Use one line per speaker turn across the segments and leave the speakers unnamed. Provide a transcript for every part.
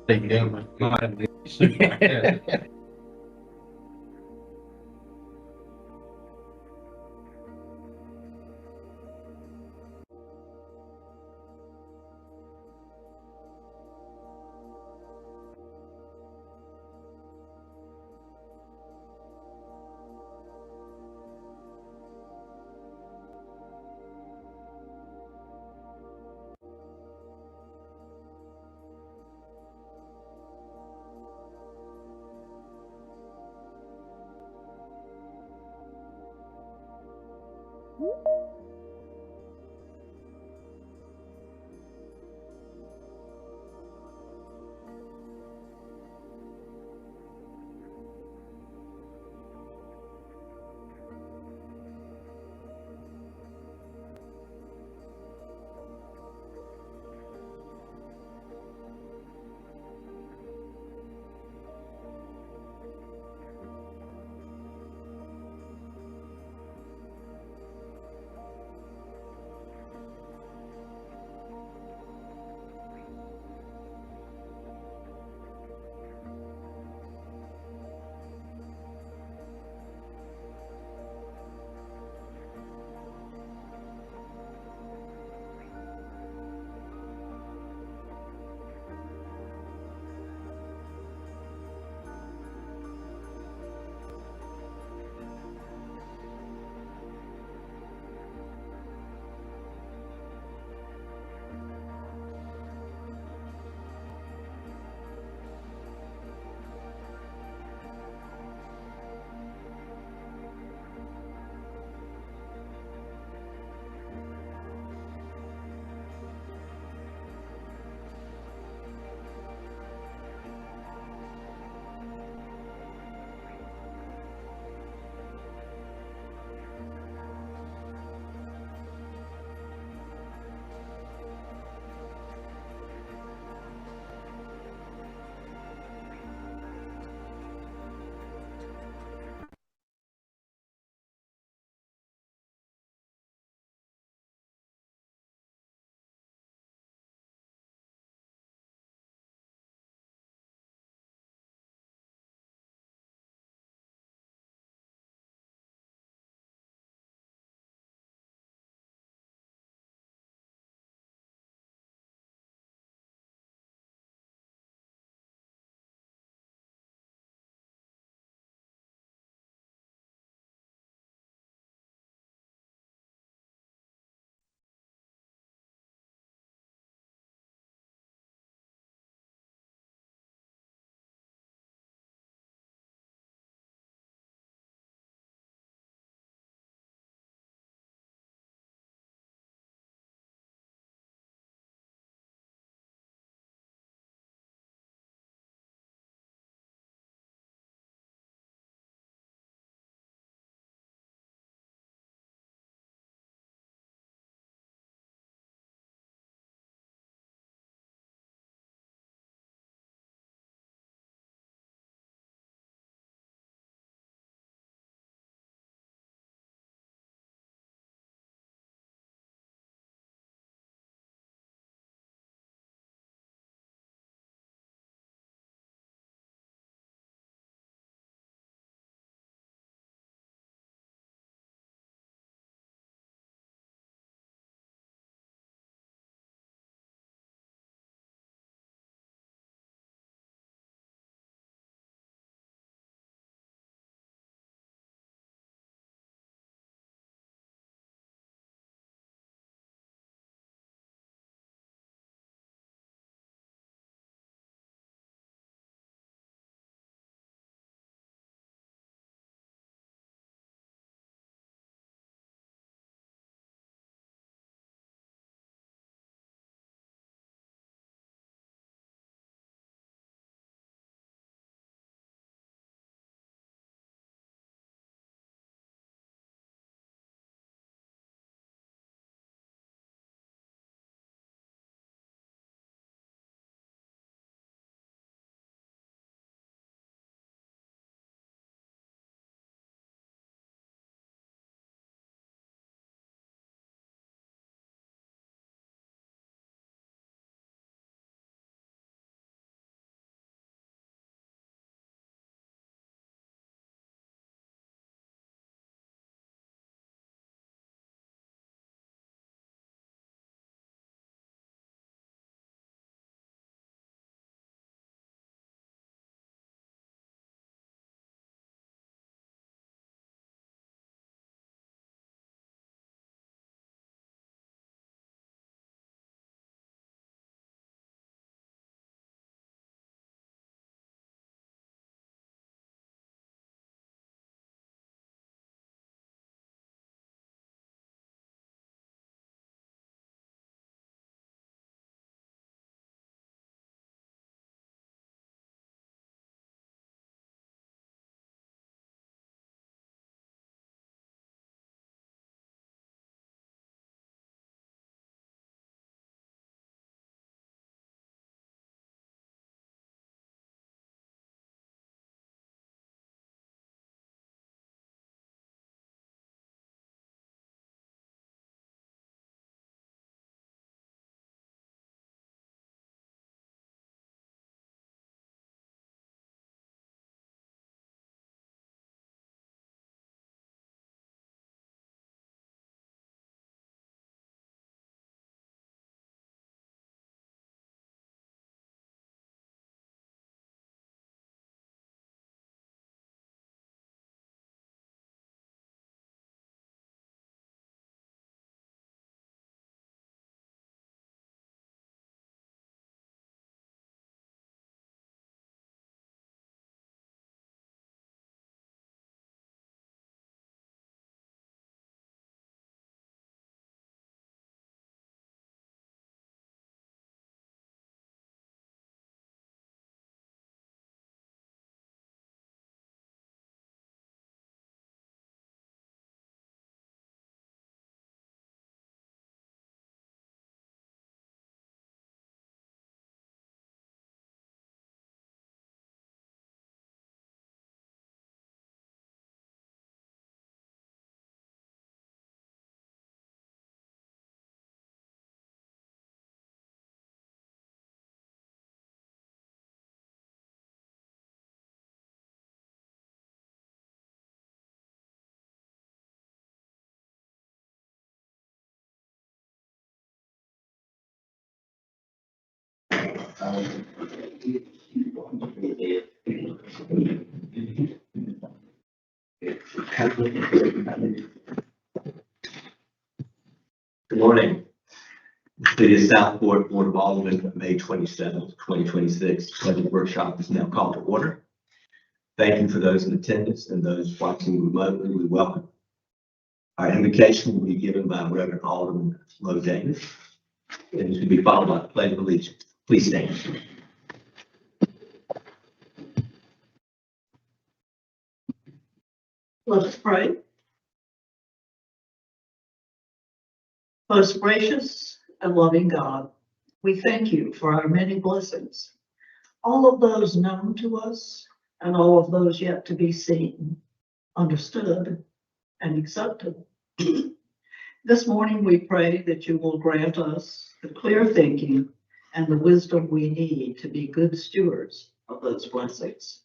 tình yêu mà mà suy nghĩ.
Good morning. The City of Southport Board of Aldermen, May 27th, 2026. Budget workshop is now called to order. Thank you for those in attendance and those watching remotely. We welcome. Our invocation will be given by Reverend Alderman Lowe Davis, and it will be followed by the Pledge of Allegiance. Please stand.
Let us pray. Most gracious and loving God, we thank you for our many blessings, all of those known to us and all of those yet to be seen, understood, and accepted. This morning we pray that you will grant us the clear thinking and the wisdom we need to be good stewards of those blessings.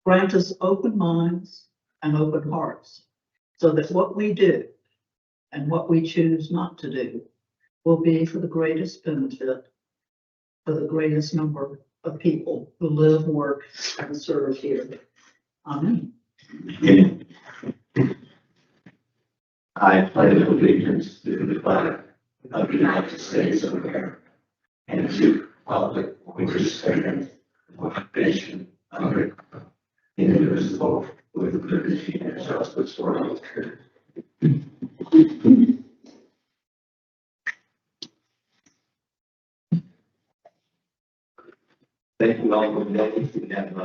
Grant us open minds and open hearts so that what we do and what we choose not to do will be for the greatest benefit for the greatest number of people who live, work, and serve here. Amen.
Amen. I pledge allegiance to the flag of the United States of America and to the republic which stands one nation under God, indivisible, with liberty and justice for all. Thank you all for the day. We have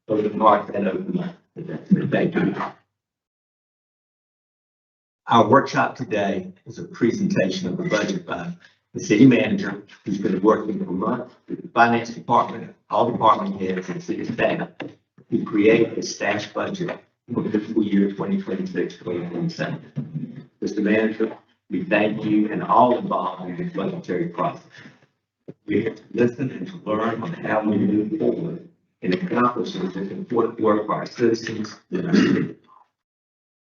open heart and open mind. Thank you. Our workshop today is a presentation of the budget by the city manager, who's been working for months with the finance department, all department heads, and city staff to create a staff budget for fiscal year 2026-2027. Mr. Manager, we thank you and all involved in this budgetary process. We have to listen and to learn on how we move forward in accomplishing this important work for our citizens in our city.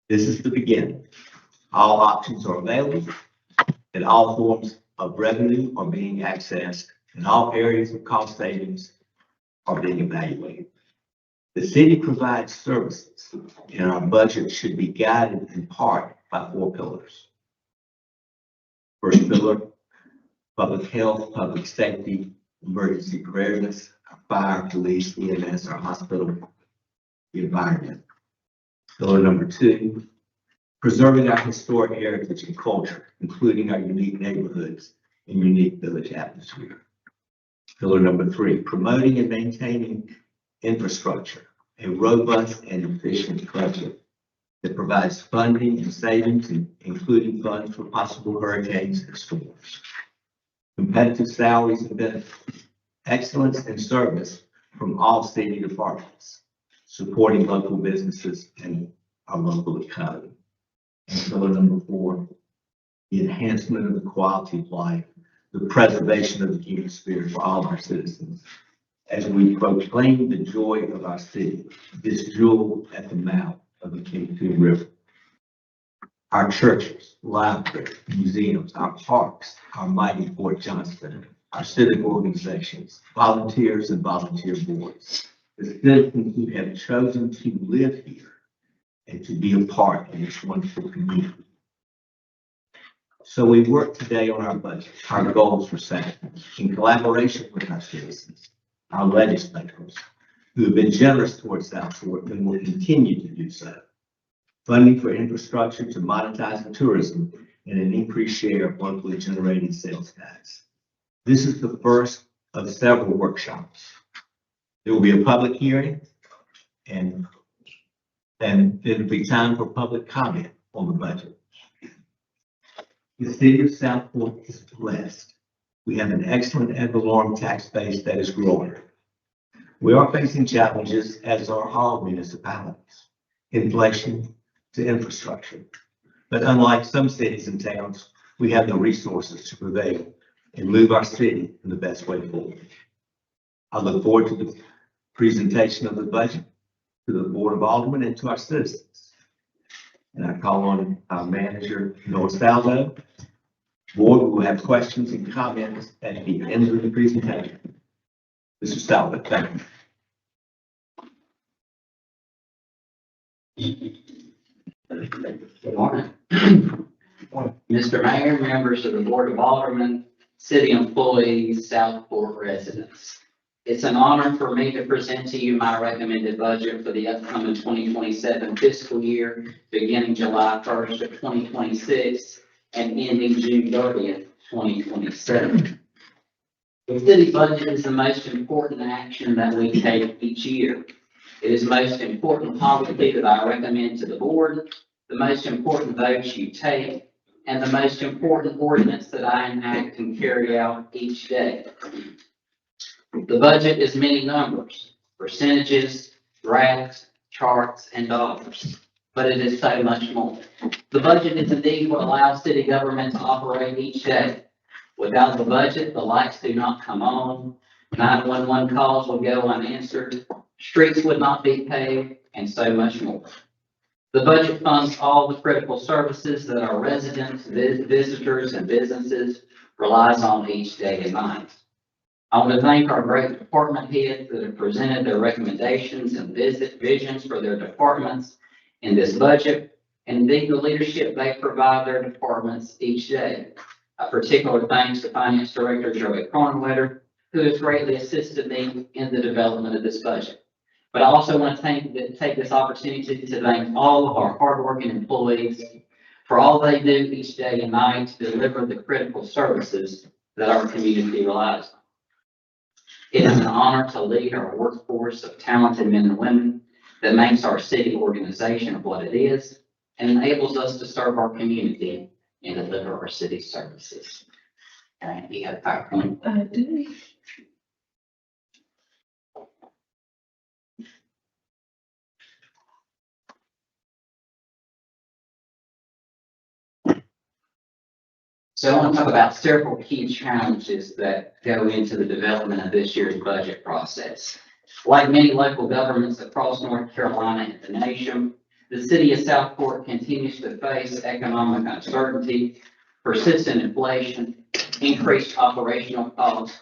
This is the beginning. All options are available, and all forms of revenue are being accessed, and all areas of cost savings are being evaluated. The city provides services, and our budget should be guided in part by 4 pillars. First pillar, public health, public safety, emergency preparedness, our fire, police, EMS, our hospital, the environment. Pillar number 2, preserving our historic heritage and culture, including our unique neighborhoods and unique village atmosphere. Pillar number 3, promoting and maintaining infrastructure, a robust and efficient budget that provides funding and savings, including funds for possible hurricanes and storms. Competitive salaries and benefits, excellence and service from all city departments, supporting local businesses and our local economy. And pillar number 4, the enhancement of the quality of life, the preservation of the human spirit for all our citizens, as we proclaim the joy of our city, this jewel at the mouth of the Kingston River. Our churches, libraries, museums, our parks, our mighty Fort Johnston, our civic organizations, volunteers and volunteer boards, the citizens who have chosen to live here and to be a part of this wonderful community. So we work today on our budget. Our goals were set in collaboration with our citizens, our legislators, who have been generous towards Southport and will continue to do so. Funding for infrastructure to monetize the tourism and an increased share of locally generated sales tax. This is the first of several workshops. There will be a public hearing, and then there'll be time for public comment on the budget. The city of Southport is blessed. We have an excellent ad valorem tax base that is growing. We are facing challenges, as are all municipalities. Inflation to infrastructure. But unlike some cities and towns, we have the resources to prevail and move our city in the best way forward. I look forward to the presentation of the budget to the Board of Aldermen and to our citizens. And I call on our manager, Noah Salvo. Board will have questions and comments at the end of the presentation. Mr. Stalvin, thank you.
Good morning. Mr. Mayor, members of the Board of Aldermen, city employees, Southport residents. It's an honor for me to present to you my recommended budget for the upcoming 2027 fiscal year, beginning July 1st of 2026 and ending June 30th, 2027. The city budget is the most important action that we take each year. It is the most important policy that I recommend to the board, the most important votes you take, and the most important ordinance that I enact and carry out each day. The budget is many numbers, percentages, graphs, charts, and dollars, but it is so much more. The budget is indeed what allows city government to operate each day. Without the budget, the lights do not come on, 911 calls will go unanswered, streets would not be paved, and so much more. The budget funds all the critical services that our residents, visitors, and businesses relies on each day and night. I want to thank our great department heads that have presented their recommendations and visions for their departments in this budget, and indeed the leadership they provide their departments each day. A particular thanks to Finance Director Joey Cornwetter, who has greatly assisted me in the development of this budget. But I also want to take this opportunity to thank all of our hardworking employees for all they do each day and night to deliver the critical services that our community relies on. It is an honor to lead our workforce of talented men and women that makes our city organization what it is and enables us to serve our community and deliver our city services. All right, you have a PowerPoint.
I do.
So I want to talk about several key challenges that go into the development of this year's budget process. Like many local governments across North Carolina and the nation, the city of Southport continues to face economic uncertainty, persistent inflation, increased operational costs,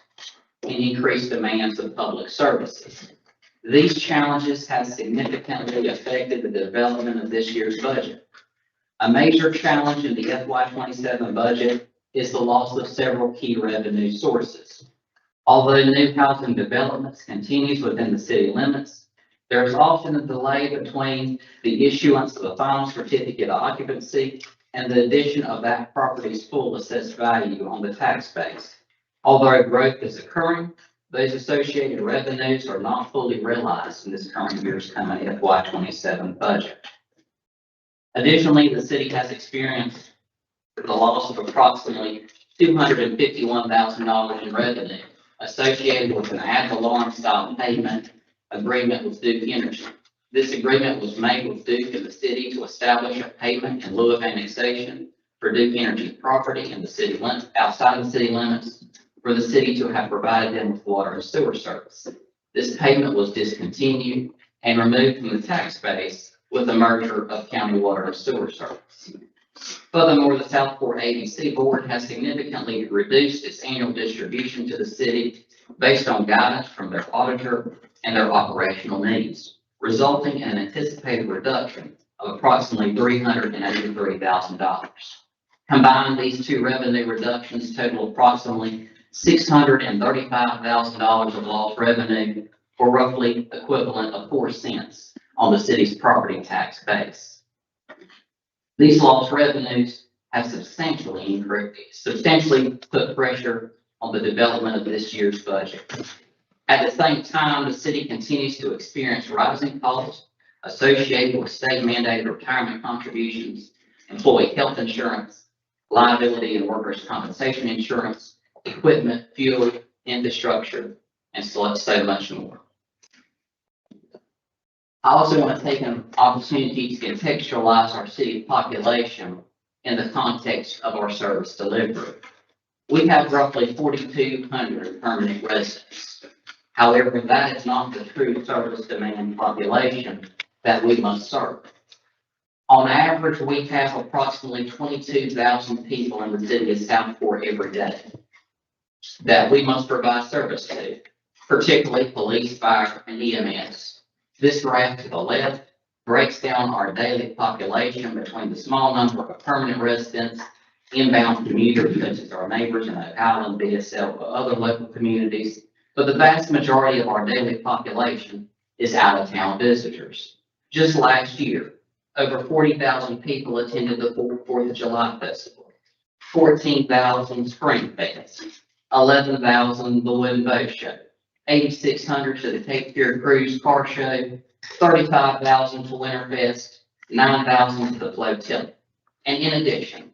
and increased demands of public services. These challenges have significantly affected the development of this year's budget. A major challenge in the FY27 budget is the loss of several key revenue sources. Although new housing developments continues within the city limits, there is often a delay between the issuance of a final certificate of occupancy and the addition of that property's full assessed value on the tax base. Although growth is occurring, those associated revenues are not fully realized in this current year's coming FY27 budget. Additionally, the city has experienced the loss of approximately $251,000 in revenue associated with an ad valorem style payment agreement with Duke Energy. This agreement was made with Duke and the city to establish a payment in lieu of annexation for Duke Energy property in the city limits, outside the city limits, for the city to have provided them with water and sewer service. This payment was discontinued and removed from the tax base with the merger of county water and sewer service. Furthermore, the Southport ABC Board has significantly reduced its annual distribution to the city based on guidance from their auditor and their operational needs, resulting in an anticipated reduction of approximately $383,000. Combined, these two revenue reductions total approximately $635,000 of lost revenue, or roughly equivalent of 4 cents on the city's property tax base. These lost revenues have substantially put pressure on the development of this year's budget. At the same time, the city continues to experience rising costs associated with state mandated retirement contributions, employee health insurance, liability and workers' compensation insurance, equipment, fuel, infrastructure, and so much more. I also want to take an opportunity to contextualize our city population in the context of our service delivery. We have roughly 4,200 permanent residents. However, that is not the true service demand population that we must serve. On average, we have approximately 22,000 people in the city of Southport every day that we must provide service to. particularly police, fire, and EMS. This graph to the left breaks down our daily population between the small number of permanent residents, inbound commuters such as our neighbors in Oak Island, BSL, or other local communities, but the vast majority of our daily population is out-of-town visitors. Just last year, over 40,000 people attended the 4th of July Festival, 14,000 Spring Fest, 11,000 the Wooden Boat Show, 8,600 to the Cape Fear Cruise Car Show, 35,000 to Winterfest, 9,000 to the Flotilla. And in addition,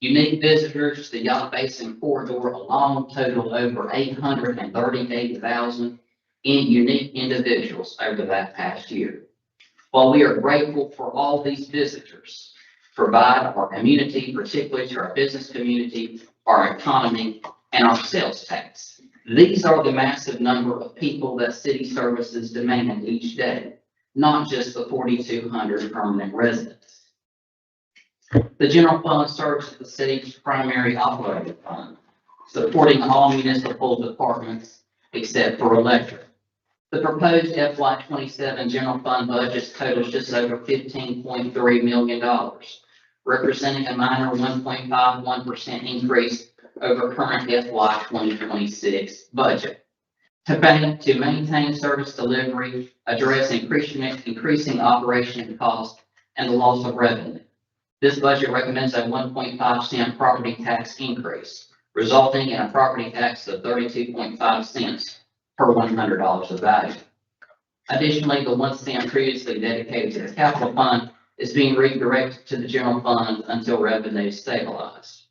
unique visitors to the Yacht Basin Corridor alone total over 838,000 unique individuals over that past year. While we are grateful for all these visitors, provide our community, particularly to our business community, our economy, and our sales tax. These are the massive number of people that city services demand each day, not just the 4,200 permanent residents. The general fund serves as the city's primary operating fund, supporting all municipal departments except for electric. The proposed FY27 general fund budget totals just over $15.3 million, representing a minor 1.51% increase over current FY 2026 budget. To maintain service delivery, address increasing operation costs, and the loss of revenue. This budget recommends a 1.5 cent property tax increase, resulting in a property tax of 32.5 cents per $100 of value. Additionally, the 1 cent previously dedicated to the capital fund is being redirected to the general fund until revenue stabilizes.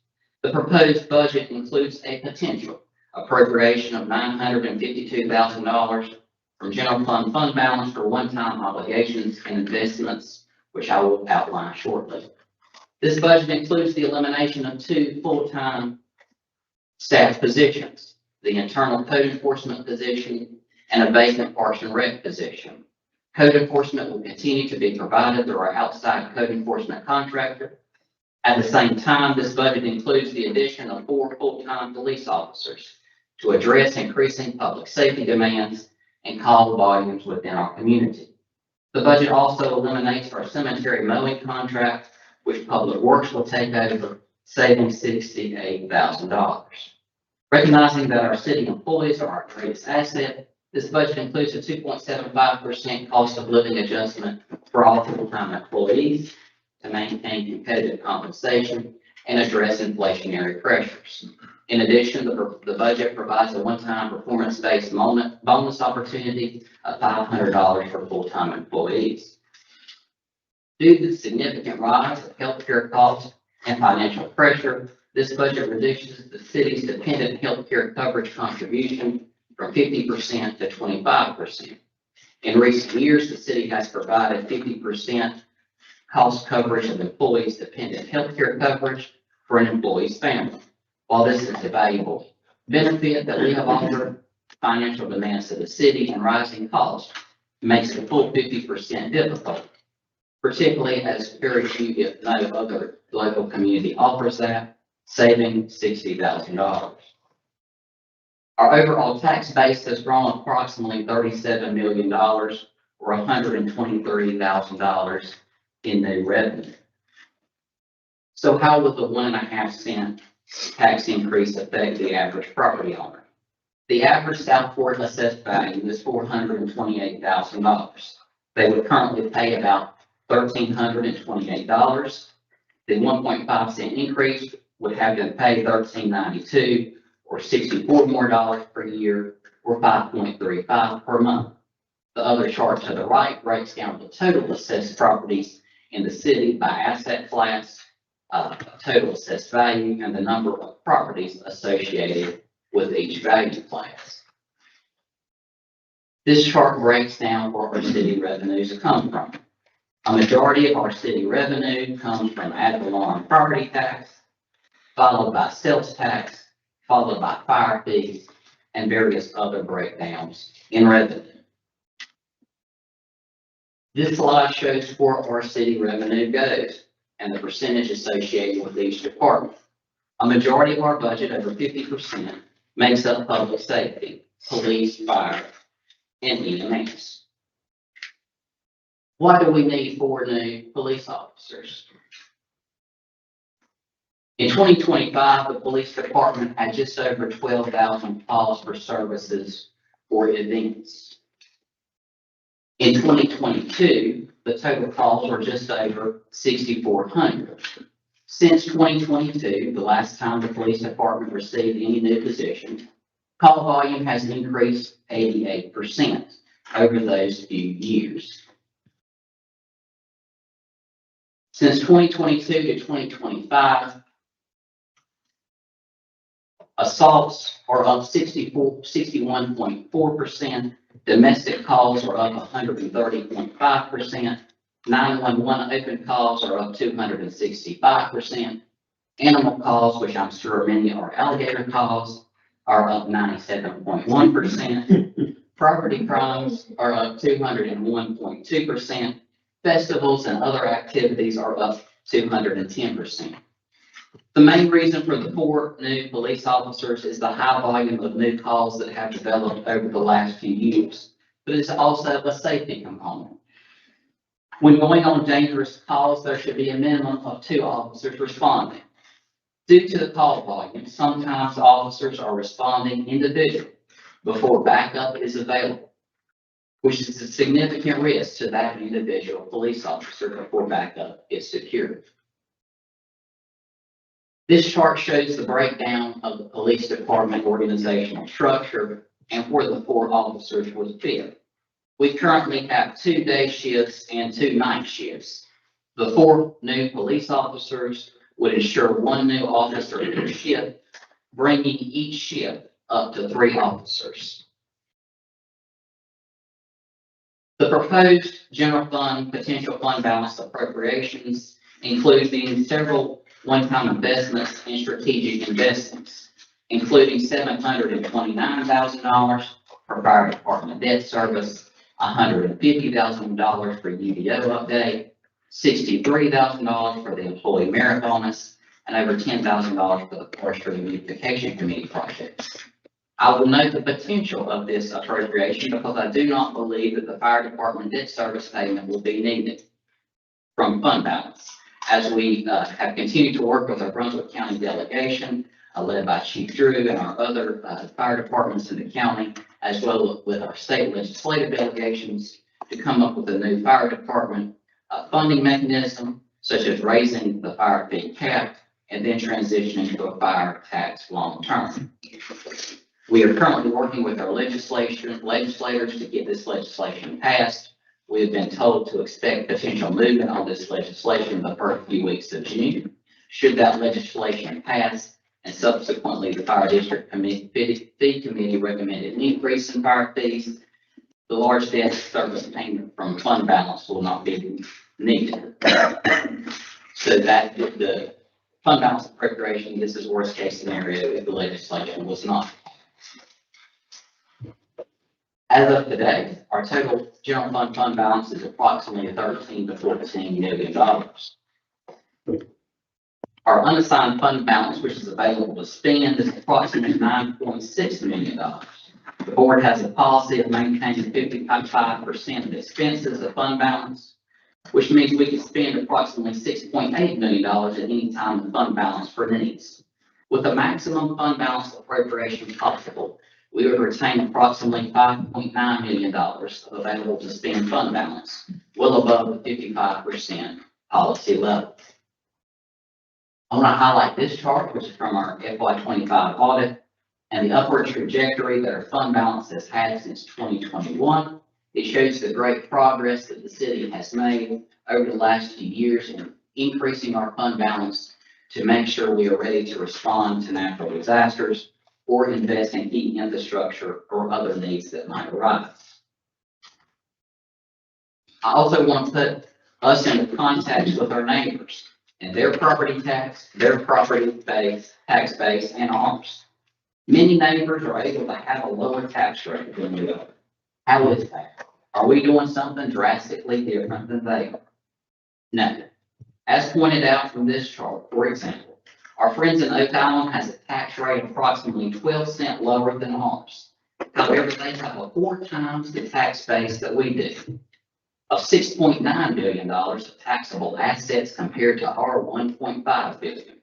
The proposed budget includes a potential appropriation of $952,000 from general fund balance for one-time obligations and investments, which I will outline shortly. This budget includes the elimination of 2 full-time staff positions, the internal code enforcement position and a vacant Parks and Rec position. Code enforcement will continue to be provided through our outside code enforcement contractor. At the same time, this budget includes the addition of 4 full-time police officers to address increasing public safety demands and call volumes within our community. The budget also eliminates our cemetery mowing contract, which Public Works will take over, saving $68,000. Recognizing that our city employees are our greatest asset, this budget includes a 2.75% cost of living adjustment for all full-time employees to maintain competitive compensation and address inflationary pressures. In addition, the budget provides a one-time performance-based bonus opportunity of $500 for full-time employees. Due to the significant rise of healthcare costs and financial pressure, this budget reduces the city's dependent healthcare coverage contribution from 50% to 25%. In recent years, the city has provided 50% cost coverage of employees' dependent healthcare coverage for an employee's family. While this is a valuable benefit that we have offered, financial demands to the city and rising costs makes the full 50% difficult, particularly as very few, if no other local community offers that, saving $60,000. Our overall tax base has grown approximately $37 million or $123,000 in new revenue. So how will the 1.5 cent tax increase affect the average property owner? The average Southport assessed value is $428,000. They would currently pay about $1,328. The 1.5 cent increase would have them pay $1,392 or $64 more per year or $5.35 per month. The other chart to the right breaks down the total assessed properties in the city by asset class, total assessed value, and the number of properties associated with each value class. This chart breaks down where our city revenues come from. A majority of our city revenue comes from ad valorem property tax, followed by sales tax, followed by fire fees, and various other breakdowns in revenue. This slide shows where our city revenue goes and the percentage associated with each department. A majority of our budget, over 50%, makes up public safety, police, fire, and EMS. Why do we need 4 new police officers? In 2025, the police department had just over 12,000 calls for services or events. In 2022, the total calls were just over 6,400. Since 2022, the last time the police department received any new position, call volume has increased 88% over those few years. Since 2022 to 2025, assaults are up 61.4%, domestic calls are up 130.5%, 911 open calls are up 265%, animal calls, which I'm sure many are alligator calls, are up 97.1%, property crimes are up 201.2%, festivals and other activities are up 210%. The main reason for the 4 new police officers is the high volume of new calls that have developed over the last few years, but it's also a safety component. When going on dangerous calls, there should be a minimum of 2 officers responding. Due to the call volume, sometimes officers are responding individually before backup is available, which is a significant risk to that individual police officer before backup is secured. This chart shows the breakdown of the police department organizational structure and where the 4 officers would fit. We currently have 2 day shifts and 2 night shifts. The 4 new police officers would ensure 1 new officer per shift, bringing each shift up to 3 officers. The proposed general fund potential fund balance appropriations including several one-time investments and strategic investments, including $729,000 for fire department debt service, $150,000 for UDO update, $63,000 for the employee merit bonus, and over $10,000 for the forestry beautification committee projects. I will note the potential of this appropriation because I do not believe that the fire department debt service payment will be needed from fund balance. As we have continued to work with our Brunswick County delegation, led by Chief Drew and our other fire departments in the county, as well with our state legislative delegations, to come up with a new fire department funding mechanism, such as raising the fire fee cap and then transitioning to a fire tax long term. We are currently working with our legislators to get this legislation passed. We have been told to expect potential movement on this legislation the first few weeks of June. Should that legislation pass and subsequently the Fire District Fee Committee recommended an increase in fire fees, the large debt service payment from fund balance will not be needed. So that the fund balance appropriation, this is worst case scenario if the legislation was not. As of today, our total general fund balance is approximately $13 to $14 million. Our unassigned fund balance, which is available to spend, is approximately $9.6 million. The board has a policy of maintaining 55% of expenses of fund balance, which means we can spend approximately $6.8 million at any time the fund balance permits. With the maximum fund balance appropriation possible, we would retain approximately $5.9 million available to spend fund balance, well above the 55% policy level. I want to highlight this chart, which is from our FY25 audit, and the upward trajectory that our fund balance has had since 2021. It shows the great progress that the city has made over the last few years in increasing our fund balance to make sure we are ready to respond to natural disasters or invest in key infrastructure or other needs that might arise. I also want to put us in contact with our neighbors and their property tax, their property base, tax base, and ours. Many neighbors are able to have a lower tax rate than we are. How is that? Are we doing something drastically different than they are? No. As pointed out from this chart, for example, our friends in Oak Island has a tax rate approximately 12 cents lower than ours. However, they have a 4 times the tax base that we do, of $6.9 billion of taxable assets compared to our $1.5 billion.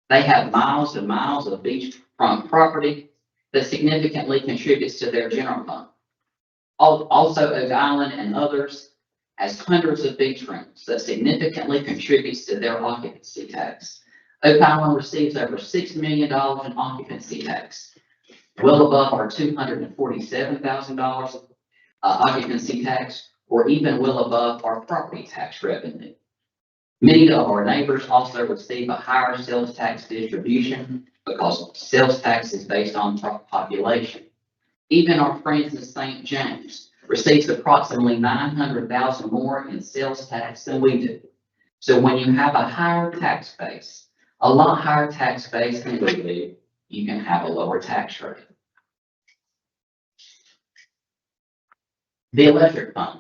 They have miles and miles of beachfront property that significantly contributes to their general fund. Also, Oak Island and others has hundreds of beach rentals that significantly contributes to their occupancy tax. Oak Island receives over $6 million in occupancy tax, well above our $247,000 occupancy tax, or even well above our property tax revenue. Many of our neighbors also receive a higher sales tax distribution because sales tax is based on population. Even our friends in St. James receives approximately $900,000 more in sales tax than we do. So when you have a higher tax base, a lot higher tax base than we do, you can have a lower tax rate. The electric fund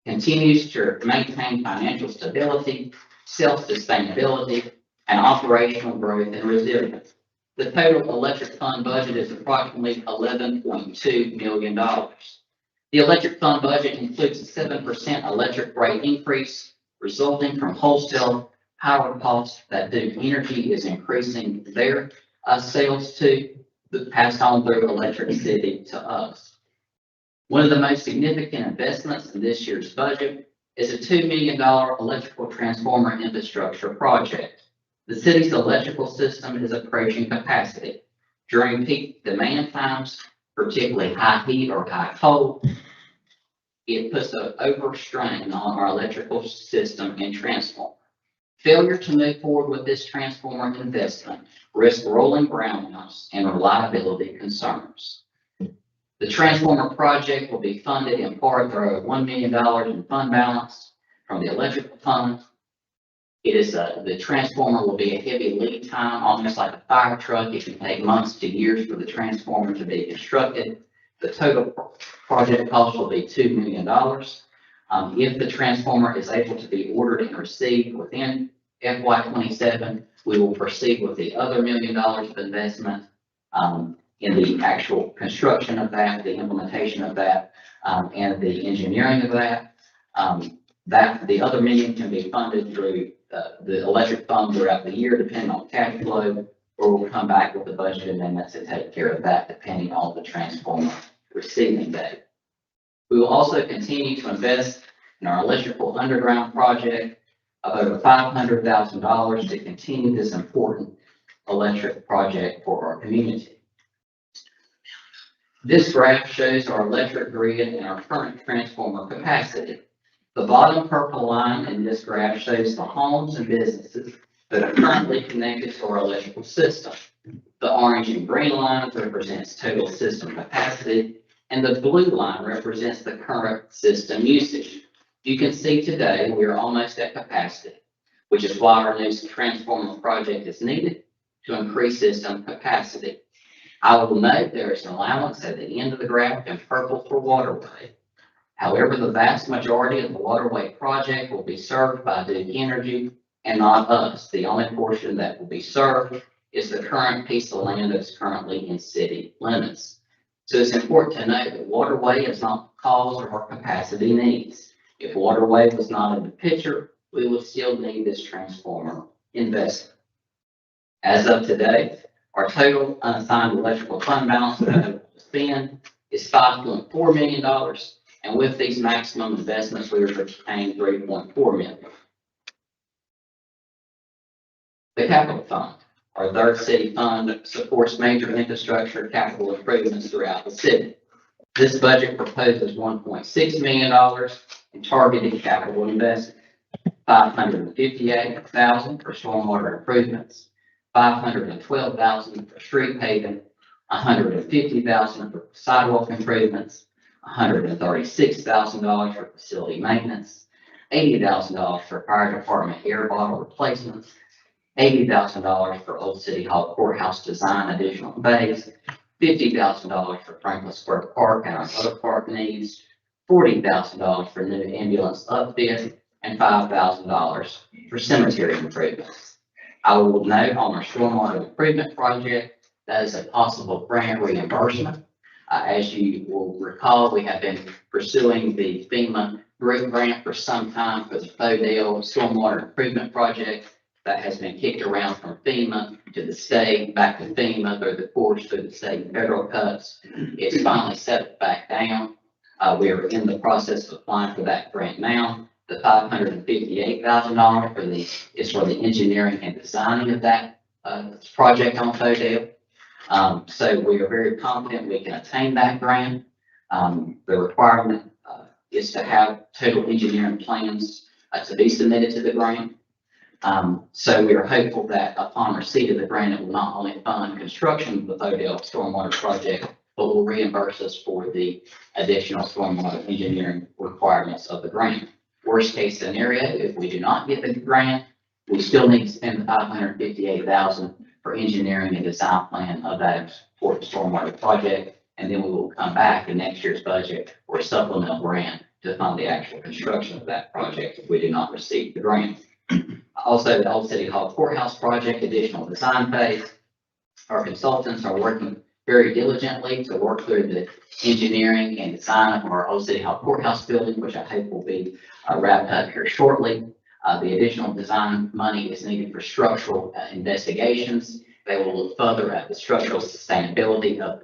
continues to maintain financial stability, self-sustainability, and operational growth and resilience. The total electric fund budget is approximately $11.2 million. The electric fund budget includes a 7% electric rate increase resulting from wholesale power costs that Duke Energy is increasing their sales to, passed on through electricity to us. One of the most significant investments in this year's budget is a $2 million electrical transformer infrastructure project. The city's electrical system is approaching capacity. During peak demand times, particularly high heat or high cold, it puts an overstrain on our electrical system and transformer. Failure to move forward with this transformer investment risks rolling brownouts and reliability concerns. The transformer project will be funded in part through a $1 million in fund balance from the electrical fund. It is the transformer will be a heavy lead time, almost like a fire truck. It can take months to years for the transformer to be constructed. The total project cost will be $2 million. If the transformer is able to be ordered and received within FY27, we will proceed with the other $1 million of investment in the actual construction of that, the implementation of that, and the engineering of that. That the other $1 million can be funded through the electric fund throughout the year, depending on cash flow, or we'll come back with the budget amendments to take care of that, depending on the transformer receiving date. We will also continue to invest in our electrical underground project of over $500,000 to continue this important electric project for our community. This graph shows our electric grid and our current transformer capacity. The bottom purple line in this graph shows the homes and businesses that are currently connected to our electrical system. The orange and green lines represents total system capacity, and the blue line represents the current system usage. You can see today we are almost at capacity, which is why our new transformer project is needed to increase system capacity. I will note there is an allowance at the end of the graph in purple for waterway. However, the vast majority of the waterway project will be served by Duke Energy and not us. The only portion that will be served is the current piece of land that's currently in city limits. So it's important to note that waterway is not the cause of our capacity needs. If waterway was not in the picture, we would still need this transformer investment. As of today, our total unassigned electrical fund balance to spend is $5.4 million. And with these maximum investments, we are paying $3.4 million. The capital fund, our third city fund, supports major infrastructure capital improvements throughout the city. This budget proposes $1.6 million in targeted capital investment, $558,000 for stormwater improvements, $512,000 for street paving, $150,000 for sidewalk improvements, $136,000 for facility maintenance, $80,000 for fire department air bottle replacements, $80,000 for Old City Hall courthouse design additional bays, $50,000 for Franklin Square Park and our other park needs, $40,000 for new ambulance upfit, and $5,000 for cemetery improvements. I will note on our stormwater improvement project, that is a possible grant reimbursement. As you will recall, we have been pursuing the FEMA grant for some time for the Fodale Stormwater Improvement Project that has been kicked around from FEMA to the state, back to FEMA, through the courts, through the state and federal cuts. It's finally settled back down. We are in the process of applying for that grant now. The $558,000 is for the engineering and designing of that project on Fodale. So we are very confident we can attain that grant. The requirement is to have total engineering plans to be submitted to the grant. So we are hopeful that upon receipt of the grant, it will not only fund construction of the Fodale Stormwater Project, but will reimburse us for the additional stormwater engineering requirements of the grant. Worst case scenario, if we do not get the grant, we still need to spend the $558,000 for engineering and design plan of that important stormwater project, and then we will come back in next year's budget for a supplemental grant to fund the actual construction of that project if we do not receive the grant. Also, the Old City Hall Courthouse project, additional design phase. Our consultants are working very diligently to work through the engineering and design of our Old City Hall Courthouse building, which I hope will be wrapped up here shortly. The additional design money is needed for structural investigations. They will look further at the structural sustainability of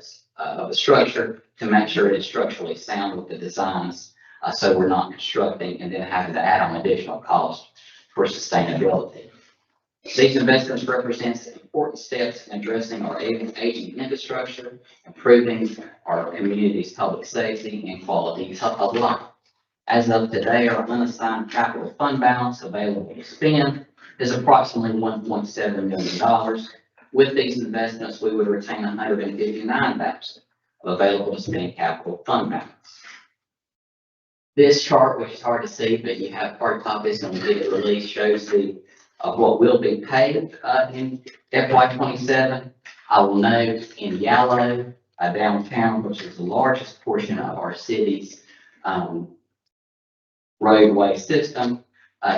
the structure to make sure it is structurally sound with the designs, so we're not constructing and then having to add on additional cost for sustainability. These investments represent important steps in addressing our aging infrastructure, improving our community's public safety and quality of life. As of today, our unassigned capital fund balance available to spend is approximately $1.7 million. With these investments, we would retain $159,000 of available to spend capital fund balance. This chart, which is hard to see, but you have hard copies and we get it released, shows the what will be paid in FY27. I will note in yellow, downtown, which is the largest portion of our city's roadway system,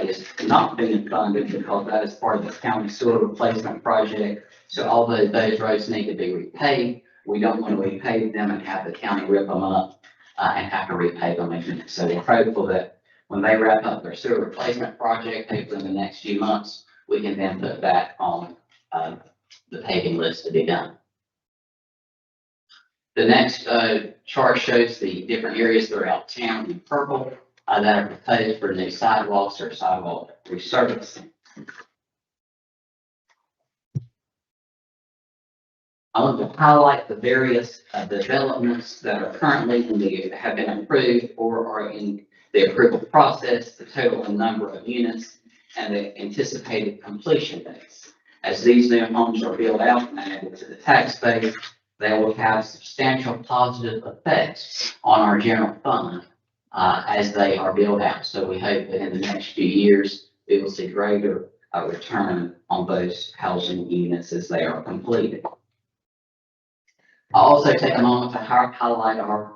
is not being funded because that is part of the county sewer replacement project. So although those roads need to be repaid, we don't want to repave them and have the county rip them up and have to repave them again. So we're hopeful that when they wrap up their sewer replacement project, hopefully in the next few months, we can then put that on the paving list to be done. The next chart shows the different areas throughout town in purple that are proposed for new sidewalks or sidewalk resurfacing. I want to highlight the various developments that are currently have been approved or are in the approval process, the total number of units, and the anticipated completion dates. As these new homes are built out and added to the tax base, they will have substantial positive effects on our general fund as they are built out. So we hope that in the next few years, we will see greater return on those housing units as they are completed. I'll also take a moment to highlight our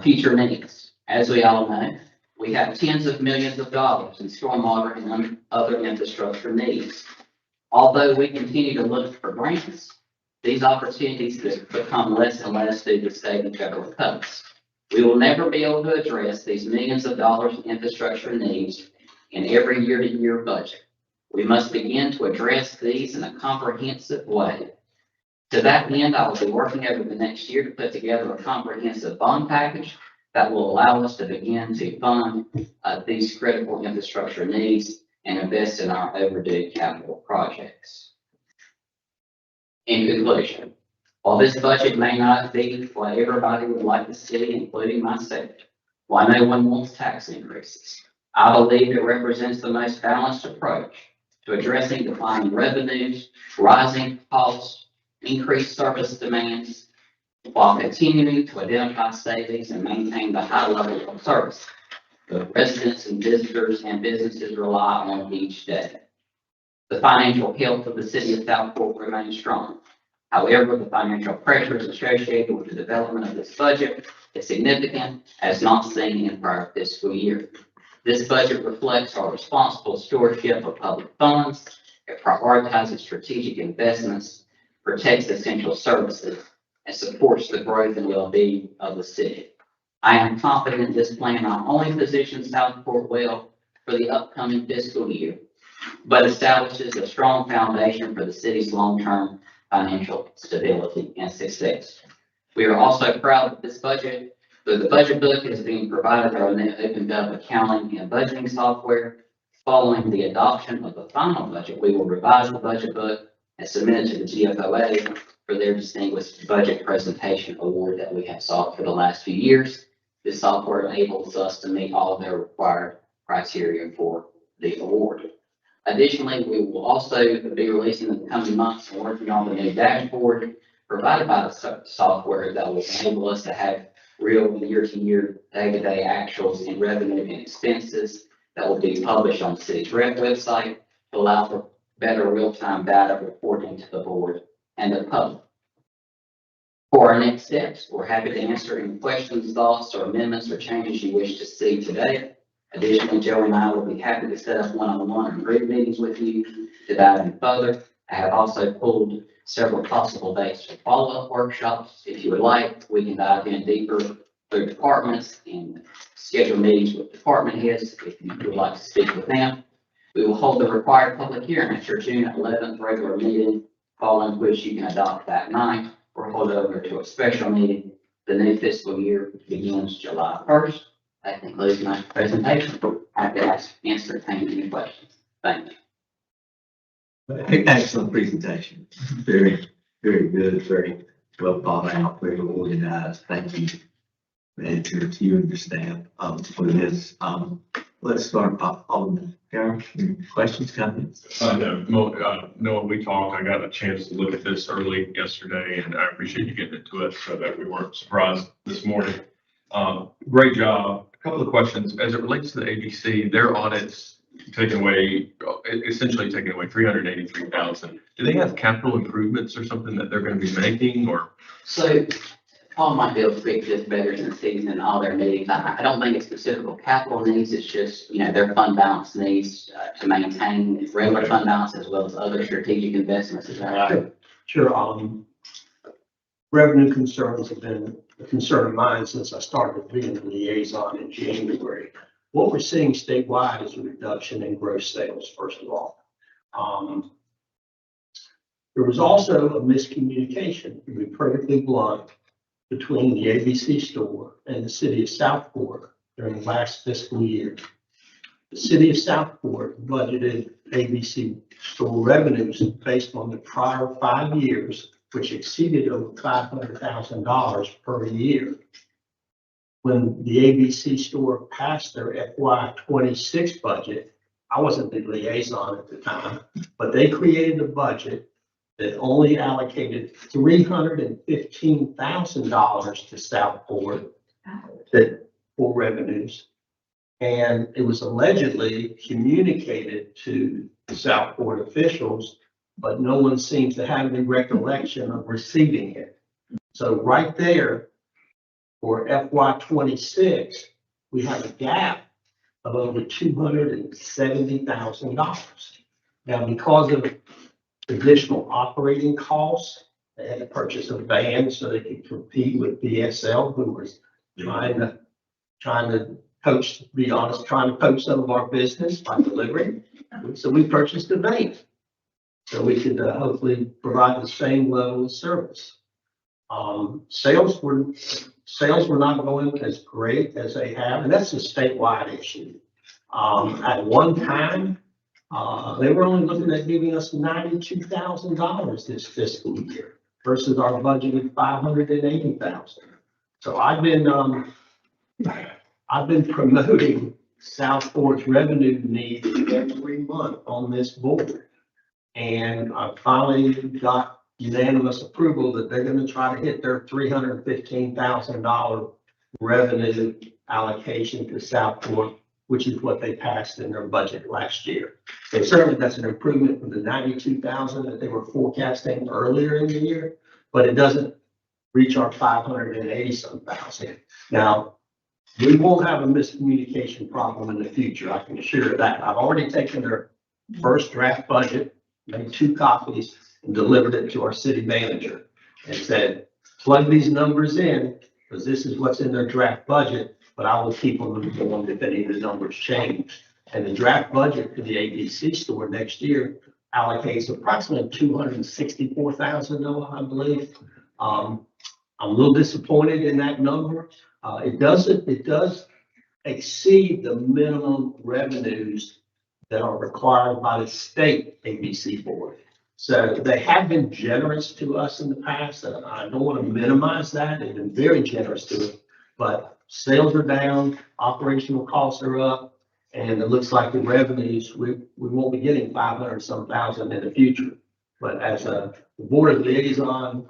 future needs. As we all know, we have tens of millions of dollars in stormwater and other infrastructure needs. Although we continue to look for grants, these opportunities become less and less due to state and federal cuts. We will never be able to address these millions of dollars in infrastructure needs in every year-to-year budget. We must begin to address these in a comprehensive way. To that end, I will be working over the next year to put together a comprehensive bond package that will allow us to begin to fund these critical infrastructure needs and invest in our overdue capital projects. In conclusion, while this budget may not be what everybody would like to see, including myself, while no one wants tax increases, I believe it represents the most balanced approach to addressing declining revenues, rising costs, increased service demands, while continuing to identify savings and maintain the high level of service the residents and visitors and businesses rely on each day. The financial health of the city of Southport remains strong. However, the financial pressures associated with the development of this budget is significant, as not seen in prior fiscal year. This budget reflects our responsible stewardship of public funds. It prioritizes strategic investments, protects essential services, and supports the growth and well-being of the city. I am confident this plan not only positions Southport well for the upcoming fiscal year, but establishes a strong foundation for the city's long-term financial stability and success. We are also proud that the budget book is being provided through our new opened up accounting and budgeting software. Following the adoption of the final budget, we will revise the budget book and submit it to the GFOA for their distinguished budget presentation award that we have sought for the last few years. This software enables us to meet all of their required criteria for the award. Additionally, we will also be releasing in the coming months and working on the new dashboard provided by the software that will enable us to have real year-to-year, day-to-day actuals in revenue and expenses that will be published on the city's website to allow for better real-time data reporting to the board and the public. For our next steps, we're happy to answer any questions, thoughts, or amendments or changes you wish to see today. Additionally, Joey and I will be happy to set up one-on-one and group meetings with you to dive in further. I have also pulled several possible dates for follow-up workshops. If you would like, we can dive in deeper through departments and schedule meetings with department heads if you would like to speak with them. We will hold the required public hearing at your June 11th regular meeting, following which you can adopt that night or hold over to a special meeting. The new fiscal year begins July 1st. That concludes my presentation. Happy to answer any questions. Thank you.
Excellent presentation. Very, very good, very well thought out, very organized. Thank you, manager, to you and your staff, for this. Let's start off on questions, comments.
No, we talked. I got a chance to look at this early yesterday, and I appreciate you getting it to us so that we weren't surprised this morning. Great job. A couple of questions as it relates to the ABC. Their audits essentially taking away 383,000. Do they have capital improvements or something that they're going to be making, or?
So Paul might be able to speak to this better since he's in all their meetings. I don't think it's specific capital needs. It's just, their fund balance needs to maintain regular fund balance as well as other strategic investments. Is that right?
Sure. Revenue concerns have been a concern of mine since I started being the liaison in January. What we're seeing statewide is a reduction in gross sales, first of all. There was also a miscommunication, to be perfectly blunt, between the ABC store and the city of Southport during the last fiscal year. The city of Southport budgeted ABC store revenues based on the prior 5 years, which exceeded over $500,000 per year. When the ABC store passed their FY26 budget, I wasn't the liaison at the time, but they created a budget that only allocated $315,000 to Southport for revenues. And it was allegedly communicated to Southport officials, but no one seems to have any recollection of receiving it. So right there, for FY26, we have a gap of over $270,000. Now, because of additional operating costs, they had to purchase a van so they could compete with BSL, who was trying to poach, to be honest, trying to poach some of our business by delivering. So we purchased a van so we could hopefully provide the same level of service. Sales were not going as great as they have, and that's a statewide issue. At one time, they were only looking at giving us $92,000 this fiscal year versus our budgeted $580,000. So I've been promoting Southport's revenue needs every month on this board. And I finally got unanimous approval that they're going to try to hit their $315,000 revenue allocation to Southport, which is what they passed in their budget last year. So certainly that's an improvement from the $92,000 that they were forecasting earlier in the year, but it doesn't reach our $580,000. Now, we won't have a miscommunication problem in the future, I can assure you that. I've already taken their first draft budget, made 2 copies, and delivered it to our city manager and said, plug these numbers in, because this is what's in their draft budget, but I will keep them informed if any of the numbers change. And the draft budget for the ABC store next year allocates approximately $264,000, I believe. I'm a little disappointed in that number. It does exceed the minimum revenues that are required by the state ABC board. So they have been generous to us in the past, and I don't want to minimize that. They've been very generous to us, but sales are down, operational costs are up, and it looks like the revenues, we won't be getting 500 some thousand in the future. But as a board of liaison,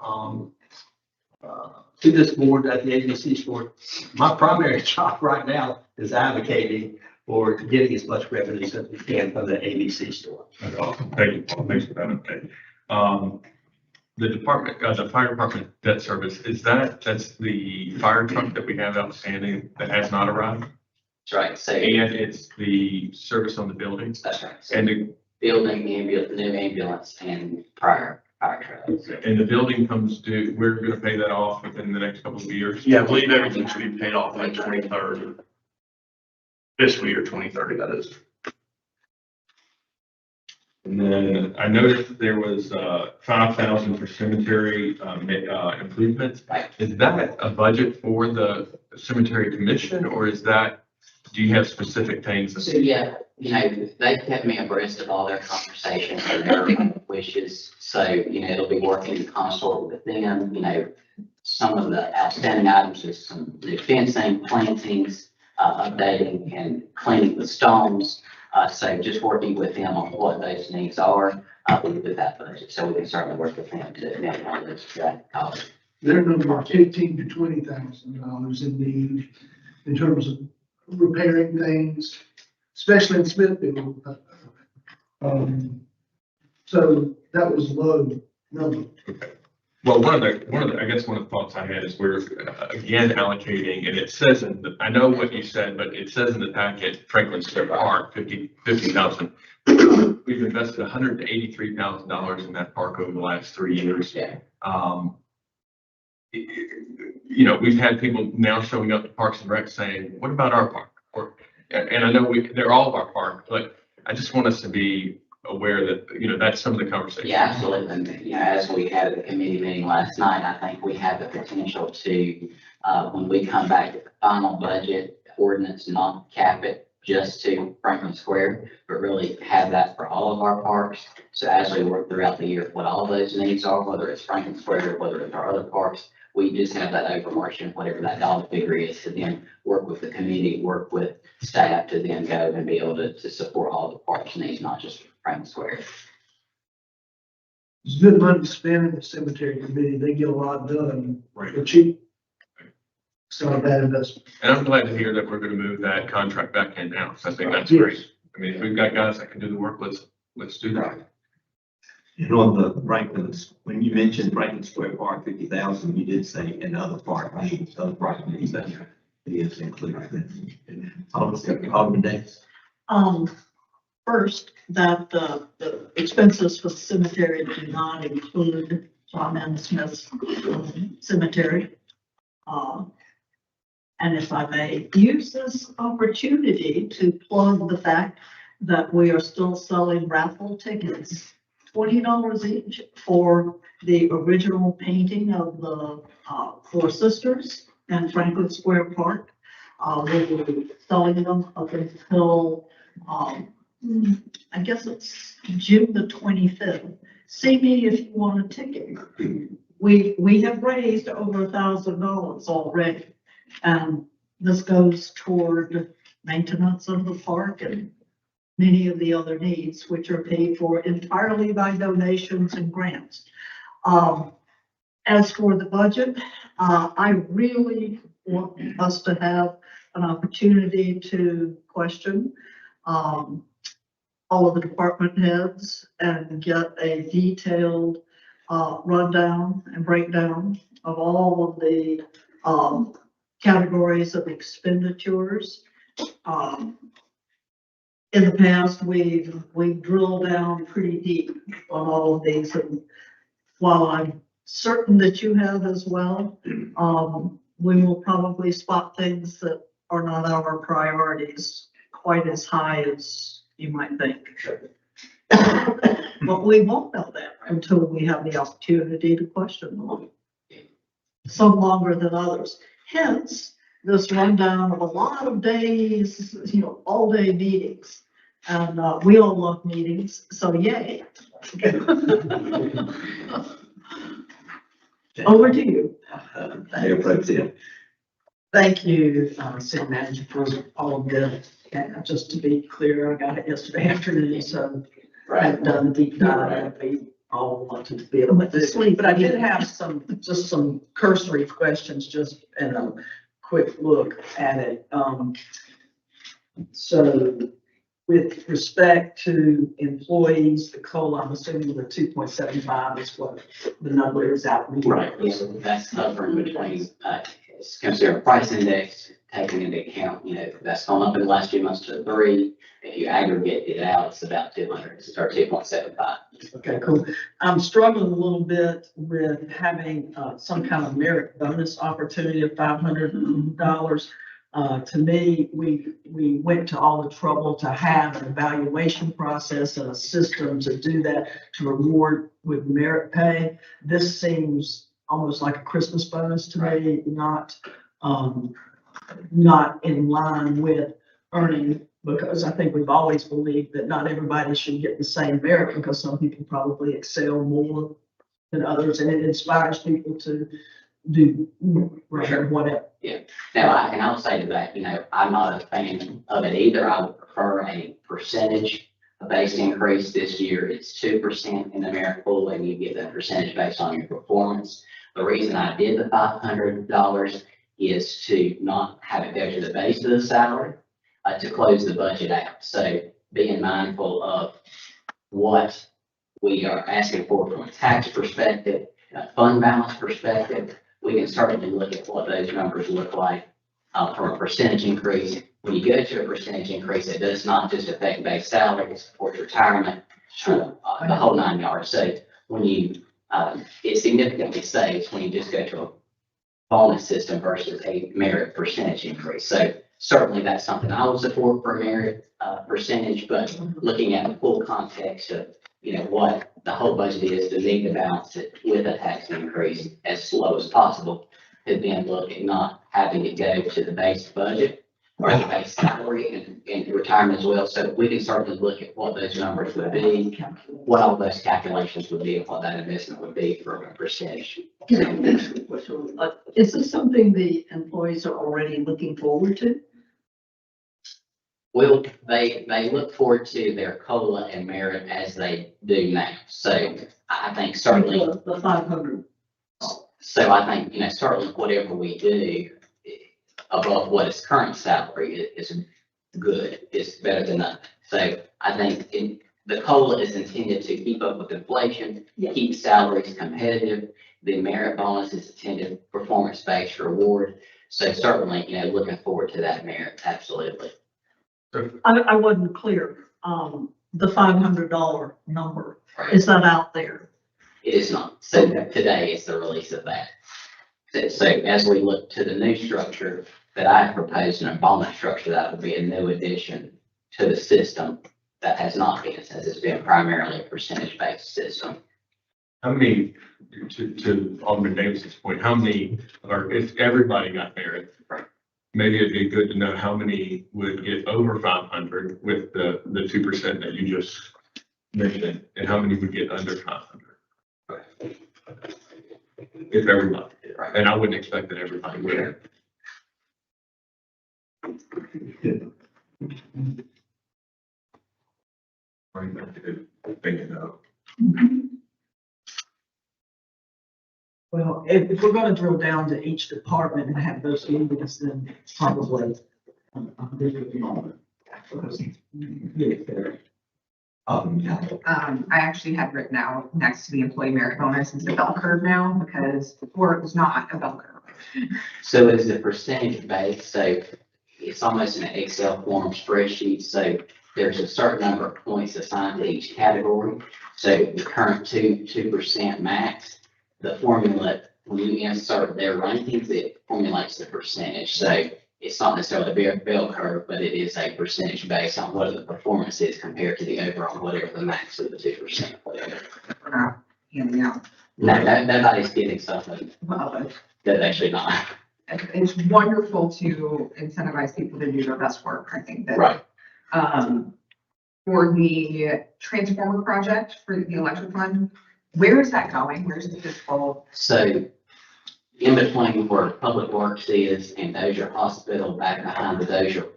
to this board at the ABC store, my primary job right now is advocating for getting as much revenue as we can from the ABC store.
That's awesome. Thank you, Paul. Thanks for that update. The department, the fire department debt service, that's the fire truck that we have outstanding that has not arrived?
That's right, so
And it's the service on the buildings
that's right. So
and the,
building ambulance, new ambulance and prior fire trucks.
and the building comes due, we're gonna pay that off within the next couple of years?
Yeah, I believe everything should be paid off by 2030. Fiscal year 2030, that is.
And then I noticed there was 5,000 for cemetery improvements.
Right.
Is that a budget for the cemetery commission, or is that, do you have specific things?
So, yeah, they kept me abreast of all their conversations and their wishes. So, it'll be working in consort with them, some of the outstanding items is some new fencing, plantings, updating and cleaning the stones. So just working with them on what those needs are, with that budget. So we can certainly work with them to get on those costs.
Their number is $18,000 to $20,000 in need in terms of repairing things, especially in Smithfield. So that was a low number.
Well, one of the, I guess one of the thoughts I had is we're again allocating, and it says I know what you said, but it says in the packet, Franklin Square Park, 50,000. We've invested $183,000 in that park over the last 3 years.
Yeah.
We've had people now showing up to Parks and Rec saying, what about our park? And I know they're all of our park, but I just want us to be aware that, that's some of the conversation.
Yeah, absolutely. And, as we had a committee meeting last night, I think we have the potential to, when we come back to the final budget ordinance, not cap it just to Franklin Square, but really have that for all of our parks. So as we work throughout the year, what all those needs are, whether it's Franklin Square, whether it's our other parks, we just have that overmargin, whatever that dollar figure is, to then work with the committee, work with staff to then go and be able to support all the parks needs, not just Franklin Square.
It's good money to spend in the cemetery committee. They get a lot done
Right.
for cheap. It's not a bad investment.
And I'm glad to hear that we're going to move that contract back in now. So I think that's great. I mean, if we've got guys that can do the work, let's do that.
And on the Franklin's, when you mentioned Franklin Square Park, 50,000, you did say in other park needs, other park needs that is included. Alderman Davis.
First, that the expenses for the cemetery do not include John M. Smith's cemetery. And if I may use this opportunity to plug the fact that we are still selling raffle tickets, $20 each for the original painting of the Four Sisters in Franklin Square Park. We will be selling them up until, I guess it's June the 25th. See me if you want a ticket. We have raised over $1,000 already. And this goes toward maintenance of the park and many of the other needs, which are paid for entirely by donations and grants. As for the budget, I really want us to have an opportunity to question all of the department heads and get a detailed rundown and breakdown of all of the categories of expenditures. In the past, we've drilled down pretty deep on all of these, and while I'm certain that you have as well. We will probably spot things that are not our priorities quite as high as you might think. But we won't know that until we have the opportunity to question them. Some longer than others. Hence, this rundown of a lot of days, all day meetings. And we all love meetings, so yay. Over to you.
Mayor Pro Tem.
Thank you, City Manager, for all of this. And just to be clear, I got it yesterday afternoon, so I haven't done a deep dive. We all wanted to be able to sleep, but I did have just some cursory questions, just in a quick look at it. So with respect to employees, the COLA, I'm assuming the 2.75 is what the number is out.
Right, yes, that's covering between, it's considered price index, taking into account, that's gone up in the last few months to 3. If you aggregate it out, it's about 200, or 2.75.
Okay, cool. I'm struggling a little bit with having some kind of merit bonus opportunity of $500. To me, we went to all the trouble to have an evaluation process and a system to do that, to reward with merit pay. This seems almost like a Christmas bonus to me, not in line with earning, because I think we've always believed that not everybody should get the same merit, because some people probably excel more than others, and it inspires people to do whatever.
Now, I'll say to that, I'm not a fan of it either. I would prefer a percentage base increase. This year. It's 2% in the merit pool, and you get that percentage based on your performance. The reason I did the $500 is to not have it go to the base of the salary, to close the budget out. So being mindful of what we are asking for from a tax perspective, a fund balance perspective, we can certainly look at what those numbers look like from a percentage increase. When you go to a percentage increase, it does not just affect base salary, it supports retirement, the whole 9 yards. So when you, it significantly saves when you just go to a bonus system versus a merit percentage increase. So certainly that's something I would support for merit percentage, but looking at the full context of what the whole budget is, to need to balance it with a tax increase as low as possible, and then look at not having it go to the base budget or the base salary and retirement as well. So we can certainly look at what those numbers would be, what all those calculations would be, and what that investment would be for a percentage.
Is this something the employees are already looking forward to?
Well, they look forward to their COLA and merit as they do now. So I think certainly.
The 500.
So I think, certainly whatever we do above what is current salary is good, is better than nothing. So I think the COLA is intended to keep up with inflation, keep salaries competitive. The merit bonus is intended performance-based reward. So certainly, looking forward to that merit, absolutely.
I wasn't clear. The $500 number, is that out there?
It is not. So today is the release of that. So as we look to the new structure that I proposed in a bonus structure, that would be a new addition to the system that has not been, since it's been primarily a percentage-based system.
How many, to Alderman Davis's point, how many, or if everybody got merit, maybe it'd be good to know how many would get over 500 with the 2% that you just mentioned, and how many would get under 500. If everybody did, right? And I wouldn't expect that everybody would. Right, that's a good thing to know.
Well, if we're going to drill down to each department and have those meetings, then probably.
Um,
I actually had written out next to the employee merit bonus is a bell curve now, because before it was not a bell curve.
So it's a percentage base, so it's almost an Excel form spreadsheet. So there's a certain number of points assigned to each category. So the current 2% max the formula, when you insert their rankings, it formulates the percentage. So it's not necessarily a bell curve, but it is a percentage based on what the performance is compared to the overall, whatever the max of the 2%, whatever.
We're not handing out.
No, nobody's getting something
Well,
that they should not.
it's wonderful to incentivize people to do their best work. I think that.
Right.
For the transformer project for the electric fund, where is that going? Where's the fiscal?
So in between where Public Works is and Dozier Hospital, back behind the Dozier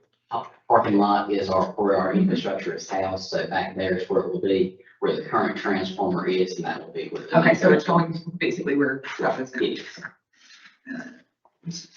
parking lot is where our infrastructure is housed. So back there is where it will be, where the current transformer is, and that will be where.
Okay, so it's going basically where stuff is now.
Yes.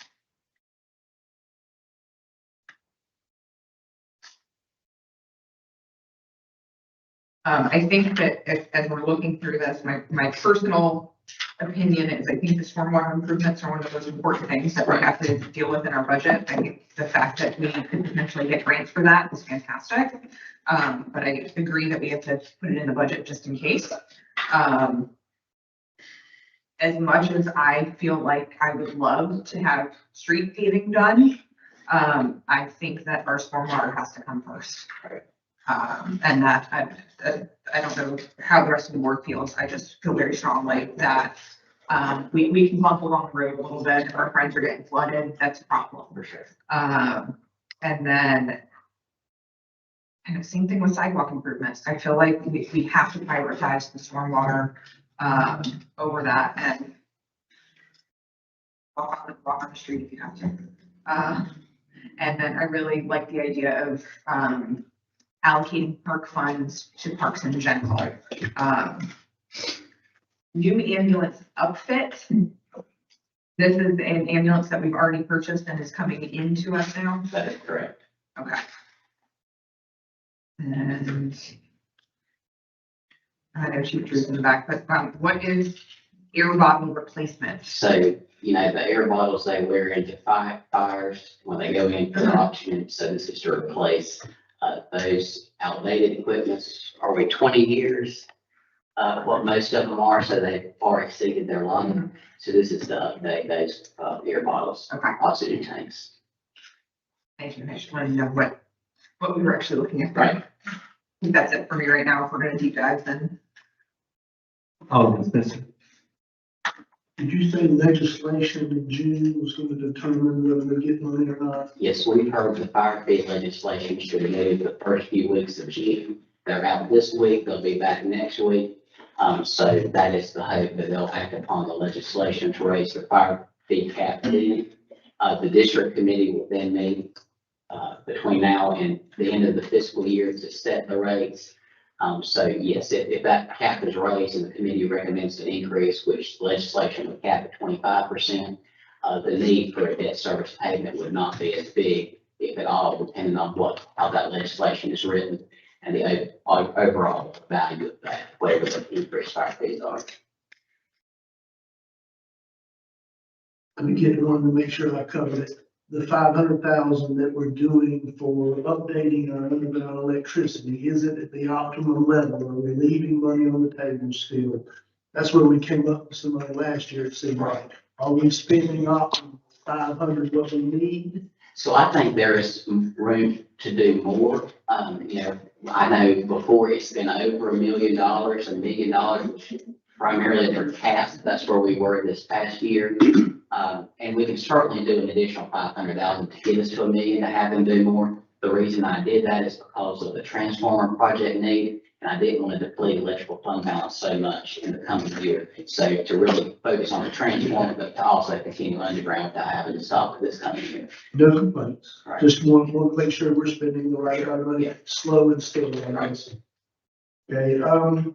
I think that as we're looking through this, my personal opinion is I think the stormwater improvements are one of those important things that we have to deal with in our budget. I think the fact that we could potentially get grants for that is fantastic. But I agree that we have to put it in the budget just in case. As much as I feel like I would love to have street paving done, I think that our stormwater has to come first. And that I don't know how the rest of the board feels. I just feel very strongly that we can bump along the road a little bit. If our friends are getting flooded, that's a problem for sure. And then kind of same thing with sidewalk improvements. I feel like we have to prioritize the stormwater over that and walk on the street if you have to. And then I really like the idea of allocating park funds to parks in general. New ambulance upfit. This is an ambulance that we've already purchased and is coming into us now.
That is correct.
Okay. And I know Chief Drew's in the back, but what is air bottle replacement?
So, you know, the air bottles they wear into fires when they go in for auction. So this is to replace those outdated equipments. Are we 20 years? What most of them are, so they've far exceeded their life. So this is to update those air bottles,
Okay.
oxygen tanks.
Thank you. I just wanted to know what we were actually looking at.
Right.
I think that's it for me right now. If we're gonna deep dive, then.
Alderman Spencer.
Did you say legislation in June was going to determine whether they get money or not?
Yes, we've heard the fire fee legislation should move the first few weeks of June. They're out this week, they'll be back next week. So that is the hope that they'll act upon the legislation to raise the fire fee cap then. The district committee will then meet between now and the end of the fiscal year to set the rates. So yes, if that cap is raised and the committee recommends an increase, which legislation would cap at 25%, the need for a debt service payment would not be as big, if at all, depending on how that legislation is written and the overall value of that, whatever the increased fire fees are.
And again, I wanted to make sure I covered it. The 500,000 that we're doing for updating our underground electricity, is it at the optimum level? Are we leaving money on the table still? That's where we came up with some money last year, it seemed like. Are we spending up 500 what we need?
So I think there is room to do more. You know, I know before it's been over $1 million, $1 million, which primarily for cast, that's where we were this past year. And we can certainly do an additional 500,000 to get us to $1 million to have them do more. The reason I did that is because of the transformer project need, and I didn't want to deplete electrical fund balance so much in the coming year. So to really focus on the transformer, but to also continue underground without having to stop this coming year.
No complaints.
Right.
Just want to make sure we're spending the right amount of money,
Yeah.
slow and steady.
Right.
Okay,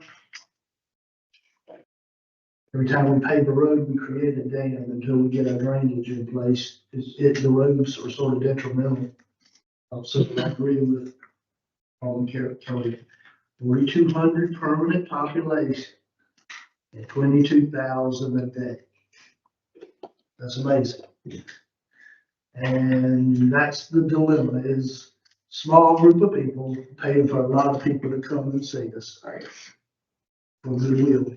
every time we pave a road, we create a dam until we get our drainage in place. The roads are sort of detrimental. So I agree with Alderman Kelly. 4,200 permanent population and 22,000 a day. That's amazing. And that's the dilemma, is small group of people paying for a lot of people to come and see us
Right.
for goodwill.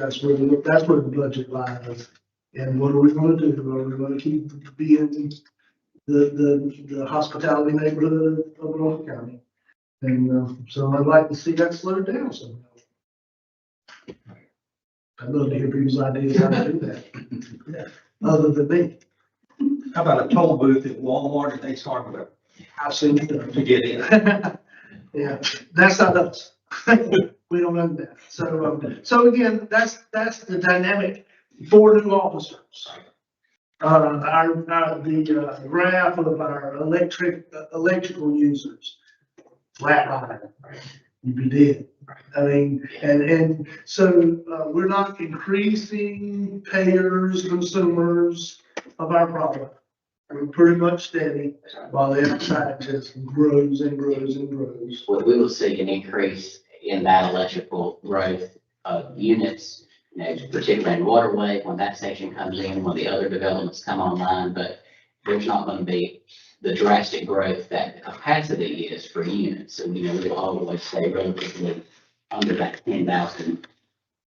That's where the budget lies. And what are we gonna do? Are we gonna keep being the hospitality neighborhood of North County? And, so I'd like to see that slowed down somehow. I'd love to hear people's ideas how to do that, other than me.
How about a toll booth at Walmart and Ace Hardware
I've seen it done.
to get in?
Yeah, that's not us. We don't own that. So again, that's the dynamic for new officers. The graph of our electrical users, flat line, you'd be dead. I mean, and so, we're not increasing payers, consumers of our product. We're pretty much steady while the outside just grows and grows and grows.
We will see an increase in that electrical growth of units, you know, particularly in Waterway, when that section comes in, when the other developments come online, but there's not going to be the drastic growth that the capacity is for units. So, you know, we'll always stay relatively under that 10,000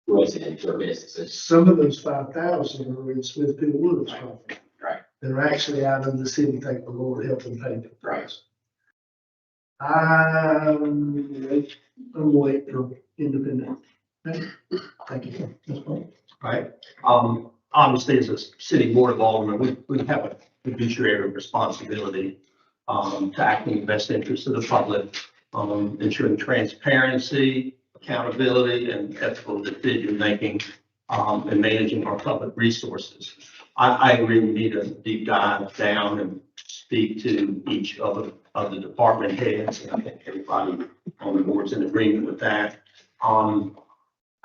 residential businesses.
Some of those 5,000 are in Smithfield Woods.
Right.
They're actually out of the city, thank the Lord, helping pay the price. I'm waiting for independent. Thank you.
Right? Obviously, as a city board of aldermen, we have a fiduciary responsibility to act in the best interest of the public, ensuring transparency, accountability, and ethical decision-making, and managing our public resources. I agree we need a deep dive down and speak to each of the department heads, and I think everybody on the board's in agreement with that. I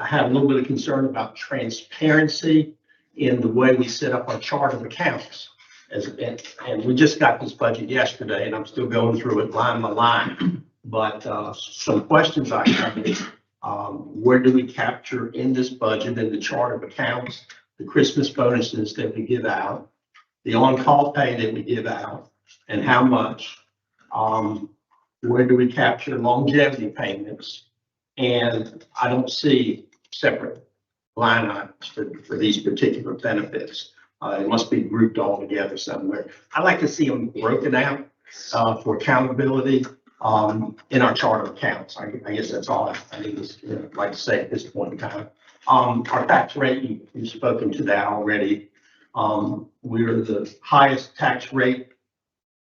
have a little bit of concern about transparency in the way we set up our chart of accounts. And we just got this budget yesterday, and I'm still going through it line by line. But some questions I have is, where do we capture in this budget, in the chart of accounts, the Christmas bonuses that we give out, the on-call pay that we give out, and how much? Where do we capture longevity payments? And I don't see separate line items for these particular benefits. It must be grouped all together somewhere. I'd like to see them broken out for accountability in our chart of accounts. I guess that's all I need to like to say at this point in time. Our tax rate, you've spoken to that already. We're the highest tax rate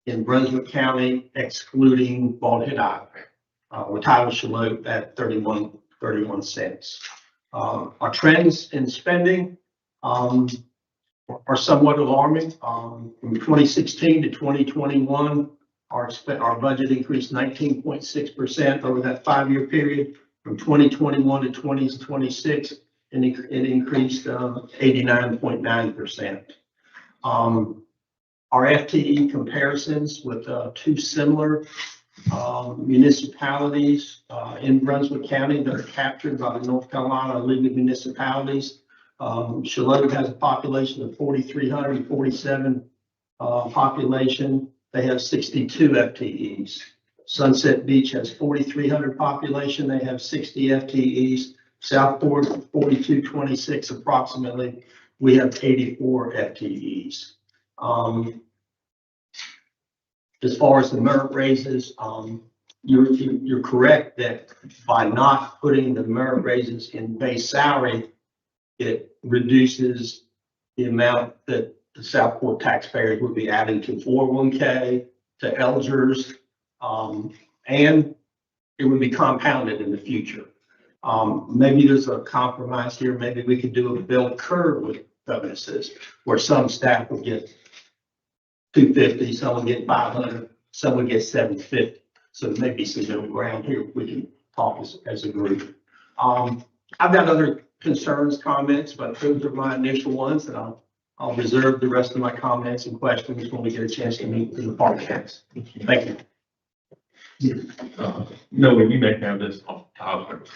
in Brunswick County, excluding Bald Head Island. With Tyler Shalhoub at 31 cents. Our trends in spending are somewhat alarming. From 2016 to 2021, our budget increased 19.6% over that 5-year period. From 2021 to 2026, and it increased 89.9%. Our FTE comparisons with two similar municipalities in Brunswick County that are captured by the North Carolina League of Municipalities. Shalhoub has a population of 4,347 population. They have 62 FTEs. Sunset Beach has 4,300 population. They have 60 FTEs. Southport, 4,226 approximately. We have 84 FTEs. As far as the merit raises, you're correct that by not putting the merit raises in base salary, it reduces the amount that the Southport taxpayers would be adding to 401k, to Elgers, and it would be compounded in the future. Maybe there's a compromise here. Maybe we could do a bell curve with bonuses where some staff would get 250, some would get 500, some would get 750. So maybe some middle ground here. We can talk as a group. I've got other concerns, comments, but those are my initial ones, and I'll reserve the rest of my comments and questions when we get a chance to meet with the department heads. Thank you.
No, you may have this off the top.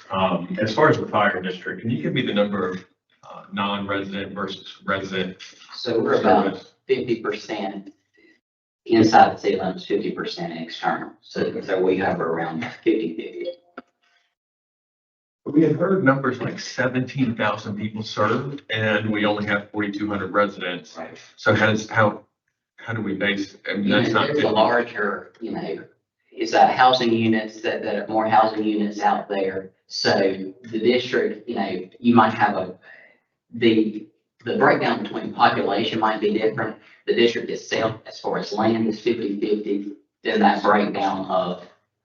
As far as the fire district, can you give me the number of non-resident versus resident?
So we're about 50% inside the city limits, 50% external. So we have around 50-50.
We had heard numbers like 17,000 people served and we only have 4,200 residents.
Right.
So how do we base, I mean,
You
that's
know,
not.
there's a larger, you know, is housing units that are more housing units out there. So the district, you know, you might have the breakdown between population might be different. The district itself, as far as land is 50-50. Then that breakdown of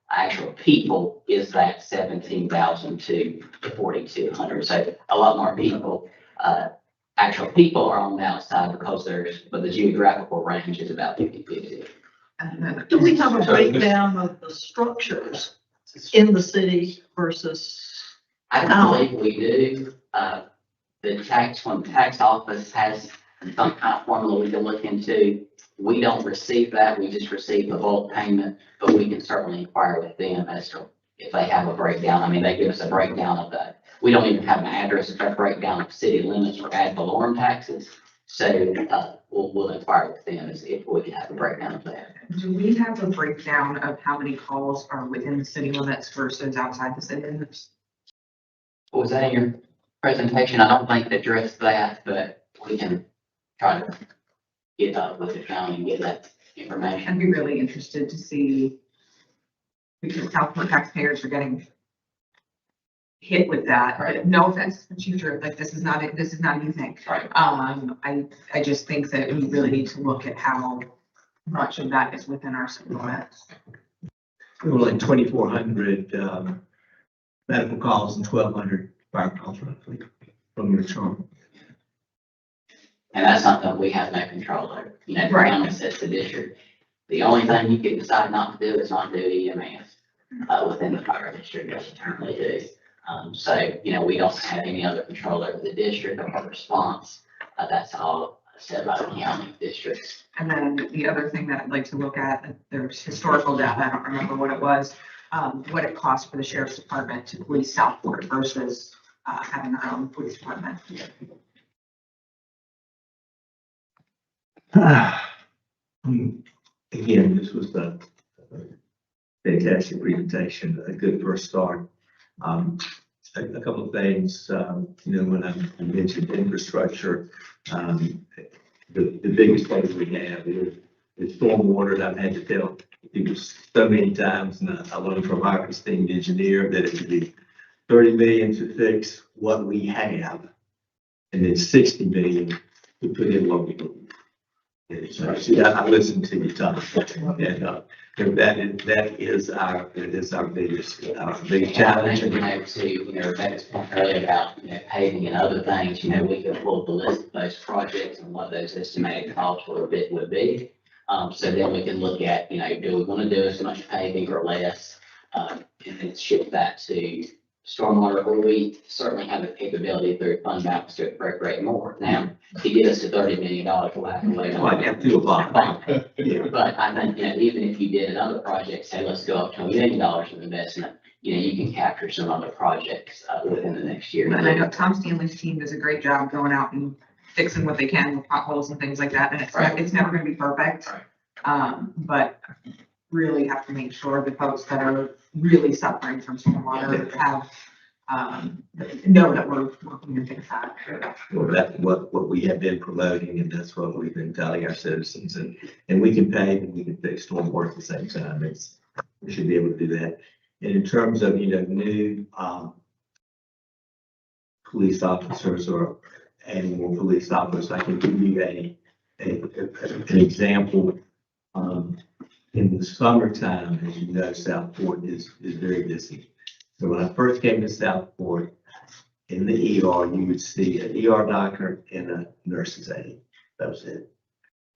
actual people is that 17,000 to 4,200. So a lot more people, actual people are on the outside but the geographical range is about 50-50.
And then
Do we have a
So
breakdown of the structures in the city versus?
I don't believe we do. When the tax office has some kind of formula we can look into, we don't receive that. We just receive the bulk payment, but we can certainly inquire with them as to if they have a breakdown. I mean, they give us a breakdown of that. We don't even have an address, a breakdown of city limits or ad valorem taxes. So, we'll inquire with them as if we can have a breakdown of that.
do we have a breakdown of how many calls are within the city limits versus outside the city limits?
Was that in your presentation? I don't think it addressed that, but we can try to get up with the county and get that information.
I'd be really interested to see, because Southport taxpayers are getting hit with that.
Right.
No offense to the future, like this is not a new thing.
Right.
I just think that we really need to look at how much of that is within our city limits.
There were like 2,400 medical calls and 1,200 fire calls roughly from your term.
And that's something we have no control over. You know, the
Right.
county sets the district. The only thing you can decide not to do is not do EMS, within the fire district as you currently do. So, you know, we don't have any other control over the district or our response. That's all set by the county districts.
And then the other thing that I'd like to look at, there's historical data, I don't remember what it was, what it costs for the sheriff's department to police Southport versus having our own police department.
Again, this was a fantastic presentation, a good first start. A couple of things, when I mentioned infrastructure, the biggest thing we have is stormwater. And I've had to tell people so many times, and I learned from our esteemed engineer that it would be 30 million to fix what we have, and then 60 million to put in what we need. And so, I listened to you, Tom, and that is our biggest challenge.
And I think, to, Rebecca's point earlier about, paving and other things, we can pull the list of those projects and what those estimated costs would be. So then we can look at, do we want to do as much paving or less? And then shift that to stormwater, or we certainly have the capability through fund balance to appropriate more. Now, to get us to $30 million, we'll have to wait on.
I have to do a lot. Yeah.
But I think, even if you did another project, say, let's go up to $1 million of investment, you can capture some other projects within the next year.
And I know Tom Stanley's team does a great job going out and fixing what they can with potholes and things like that, and it's never gonna be perfect. But really have to make sure the folks that are really suffering from stormwater have, know that we're working to fix that.
Well, that's what we have been promoting, and that's what we've been telling our citizens, and we can pave and we can fix stormwater at the same time. We should be able to do that. And in terms of, new, police officers or adding more police officers, I can give you an example. In the summertime, as you know, Southport is very busy. So when I first came to Southport, in the ER, you would see an ER doctor and a nurse's aide. That was it.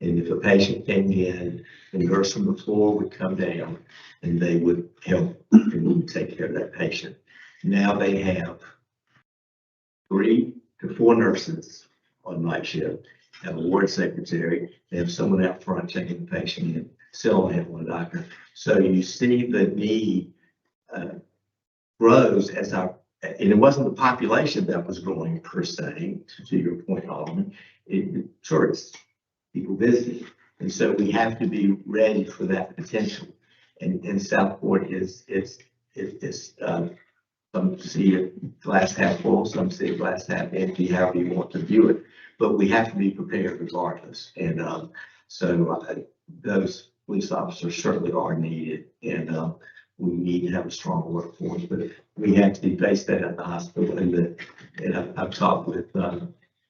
And if a patient came in, the nurse from the floor would come down and they would help and we would take care of that patient. Now they have 3 to 4 nurses on night shift, have a ward secretary, they have someone out front checking the patient in, still only have 1 doctor. So you see the need grows as and it wasn't the population that was growing per se, to your point, Alderman, tourists, people visiting. And so we have to be ready for that potential. And Southport is Some see it glass half full, some see it glass half empty, however you want to view it. But we have to be prepared regardless. And those police officers certainly are needed. And we need to have a strong workforce. But we have to face that at the hospital. And I've talked with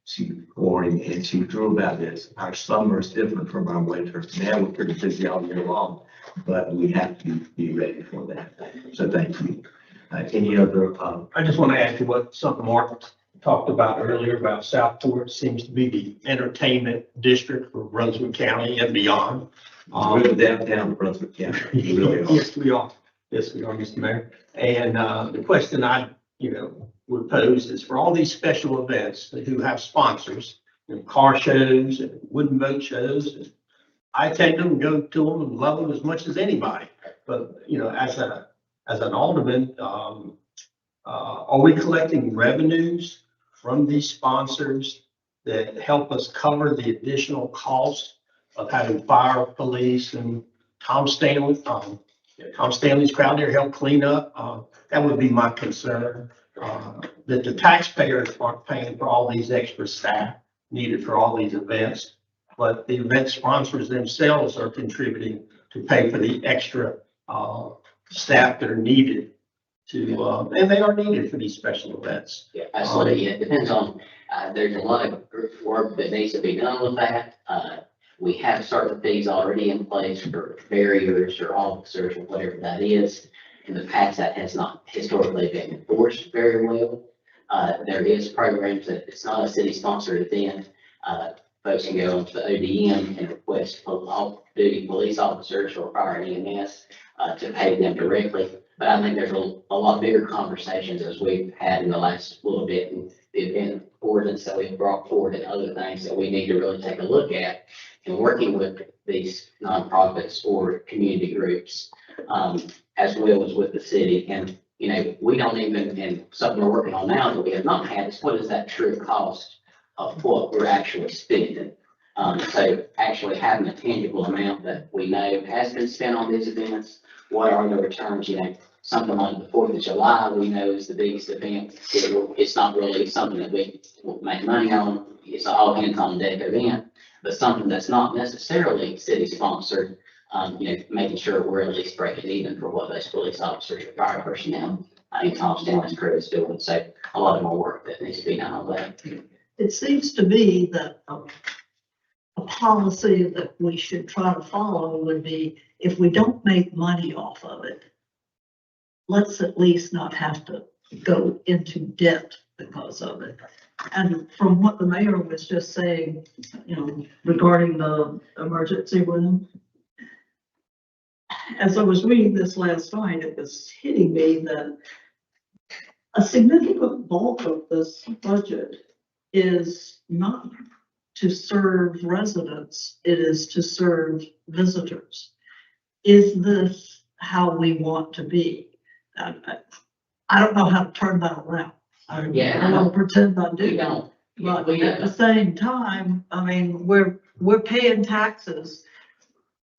Chief Goring and Chief Drew about this. Our summer is different from our winter. Now we're pretty busy all year long, but we have to be ready for that. So thank you. Any other,
I just want to add to what something Mark talked about earlier about Southport seems to be the entertainment district for Brunswick County and beyond.
we're downtown Brunswick County. We really are.
Yes, we are. Yes, we are, Mr. Mayor. And the question I, would pose is for all these special events that who have sponsors, car shows and wooden boat shows, and I take them and go to them and love them as much as anybody. But, as an alderman, are we collecting revenues from these sponsors that help us cover the additional cost of having fire, police, and Tom Stanley's crowd there help clean up? That would be my concern, that the taxpayers aren't paying for all these extra staff needed for all these events, but the event sponsors themselves are contributing to pay for the extra staff that are needed to, and they are needed for these special events.
Yeah, absolutely. It depends on, there's a lot of work that needs to be done with that. We have certain fees already in place for barriers or officers or whatever that is. In the past, that has not historically been enforced very well. There is programs that it's not a city sponsored event. Folks can go onto the ODM and request off-duty police officers or fire and EMS to pay them directly. But I think there's a lot bigger conversations as we've had in the last little bit, and the event ordinance that we've brought forward and other things that we need to really take a look at in working with these nonprofits or community groups, as well as with the city. And, we don't even, and something we're working on now that we have not had is what is that true cost of what we're actually spending. So actually having a tangible amount that we know has been spent on these events. What are the returns? Something like the 4th of July, we know is the biggest event. It's not really something that we will make money on. It's an all hands on deck event, but something that's not necessarily city sponsored, making sure we're at least breaking even for what those police officers or fire personnel and Tom Stanley's crew is doing. So a lot more work that needs to be done on that.
It seems to me that a policy that we should try to follow would be, if we don't make money off of it, let's at least not have to go into debt because of it. And from what the mayor was just saying, regarding the emergency room, as I was reading this last night, it was hitting me that a significant bulk of this budget is not to serve residents, it is to serve visitors. Is this how we want to be? I don't know how to turn that around. I don't pretend I do.
We don't.
But at the same time, we're paying taxes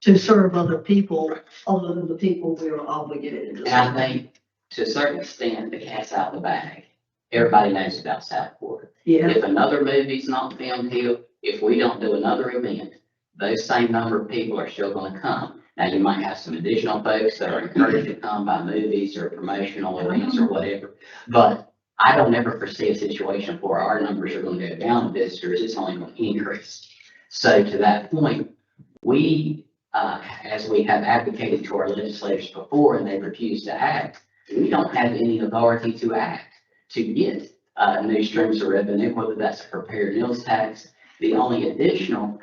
to serve other people other than the people we are obligated to
And I
serve.
think to a certain extent, the cat's out of the bag. Everybody knows about Southport.
Yeah,
If another movie's not filmed here, if we don't do another event, those same number of people are still gonna come. Now, you might have some additional folks that are encouraged to come by movies or promotional events or whatever. But I don't ever foresee a situation where our numbers are gonna go down with visitors, it's only gonna increase. So to that point, we, as we have advocated to our legislators before and they refuse to act, we don't have any authority to act, to get new streams of revenue, whether that's a prepared meals tax. The only additional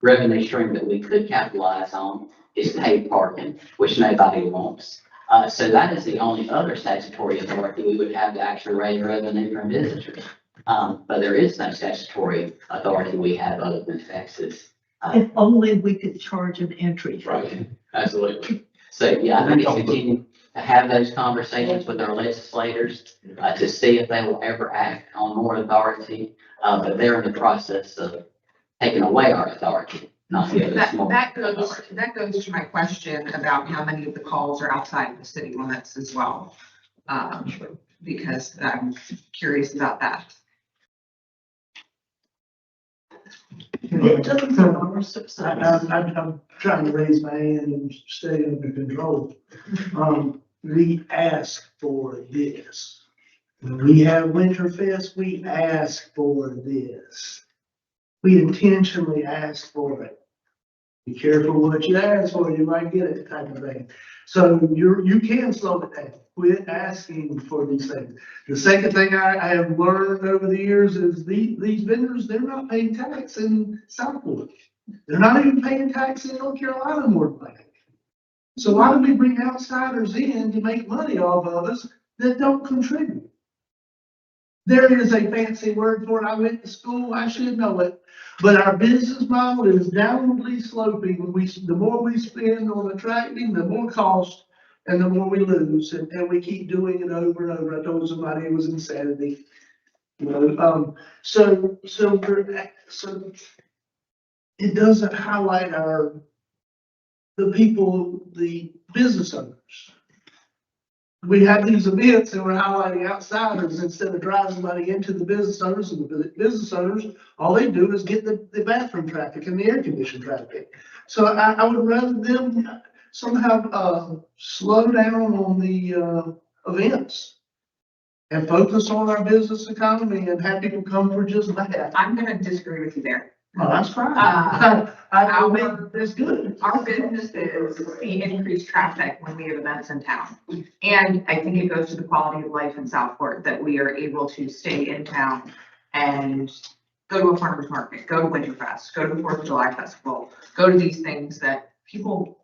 revenue stream that we could capitalize on is paid parking, which nobody wants. So that is the only other statutory authority we would have to actually raise revenue from visitors. But there is no statutory authority we have other than taxes.
if only we could charge an entry fee.
Right, absolutely. So, yeah, I think it's continue to have those conversations with our legislators, to see if they will ever act on more authority. But they're in the process of taking away our authority, not giving us more.
That goes
authority.
to my question about how many of the calls are outside of the city limits as well. Because I'm curious about that.
It doesn't sound our success.
I'm trying to raise my hand and stay under control. We ask for this. When we have Winterfest, we ask for this. We intentionally ask for it. Be careful what you ask for, you might get it type of thing. So you can slow it down. Quit asking for these things. The second thing I have learned over the years is these vendors, they're not paying tax in Southport. They're not even paying tax in North Carolina more than likely. So why do we bring outsiders in to make money off of us that don't contribute? There is a fancy word for it. I went to school, I should know it. But our business model is downwardly sloping. The more we spend on attracting, the more cost and the more we lose. And we keep doing it over and over. I told somebody it was insanity. You know, so it doesn't highlight the people, the business owners. We have these events and we're highlighting outsiders instead of driving money into the business owners, and the business owners, all they do is get the bathroom traffic and the air conditioned traffic. So I would rather them somehow slow down on the events and focus on our business economy and have people come for just that.
I'm gonna disagree with you there.
Oh, that's fine. I mean, that's good.
Our businesses see increased traffic when we have events in town. And I think it goes to the quality of life in Southport that we are able to stay in town and go to a farmer's market, go to Winterfest, go to the 4th of July festival, go to these things that people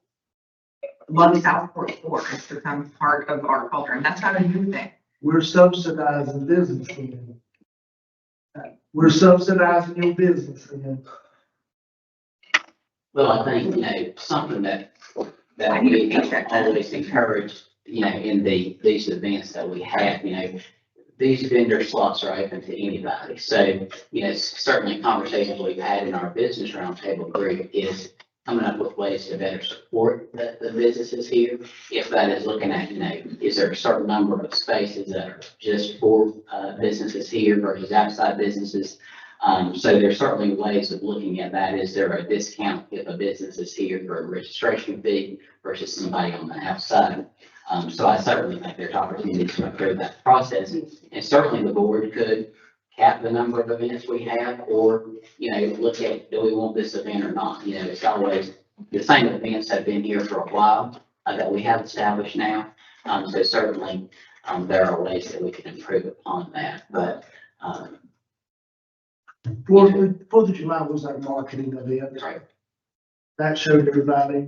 love Southport for. It's become part of our culture, and that's not a new thing.
We're subsidizing business again. We're subsidizing your business again.
Well, I think, something that
I need a
we have
paycheck.
always encouraged, in these events that we have, these vendor slots are open to anybody. So, certainly conversations we've had in our business roundtable group is coming up with ways to better support the businesses here. If that is looking at, is there a certain number of spaces that are just for businesses here versus outside businesses? So there's certainly ways of looking at that. Is there a discount if a business is here for a registration fee versus somebody on the outside? So I certainly think there's opportunities to improve that process. And certainly the board could cap the number of events we have, or, look at, do we want this event or not? It's always, the same events have been here for a while that we have established now. So certainly there are ways that we can improve upon that, but,
Fourth of July was our marketing event.
right.
That showed everybody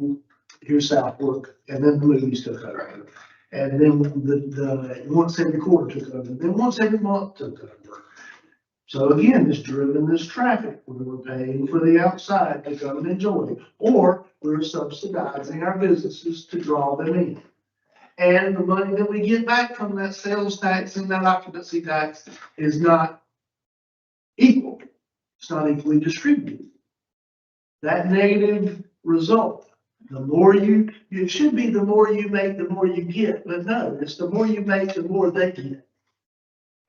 here's Southport, and then the movies took over. And then the once every quarter took over, then once every month took over. So again, it's driven this traffic, where we're paying for the outside to come and enjoy, or we're subsidizing our businesses to draw them in. And the money that we get back from that sales tax and that occupancy tax is not equal. It's not equally distributed. That negative result, the more it should be the more you make, the more you get, but no, it's the more you make, the more they get.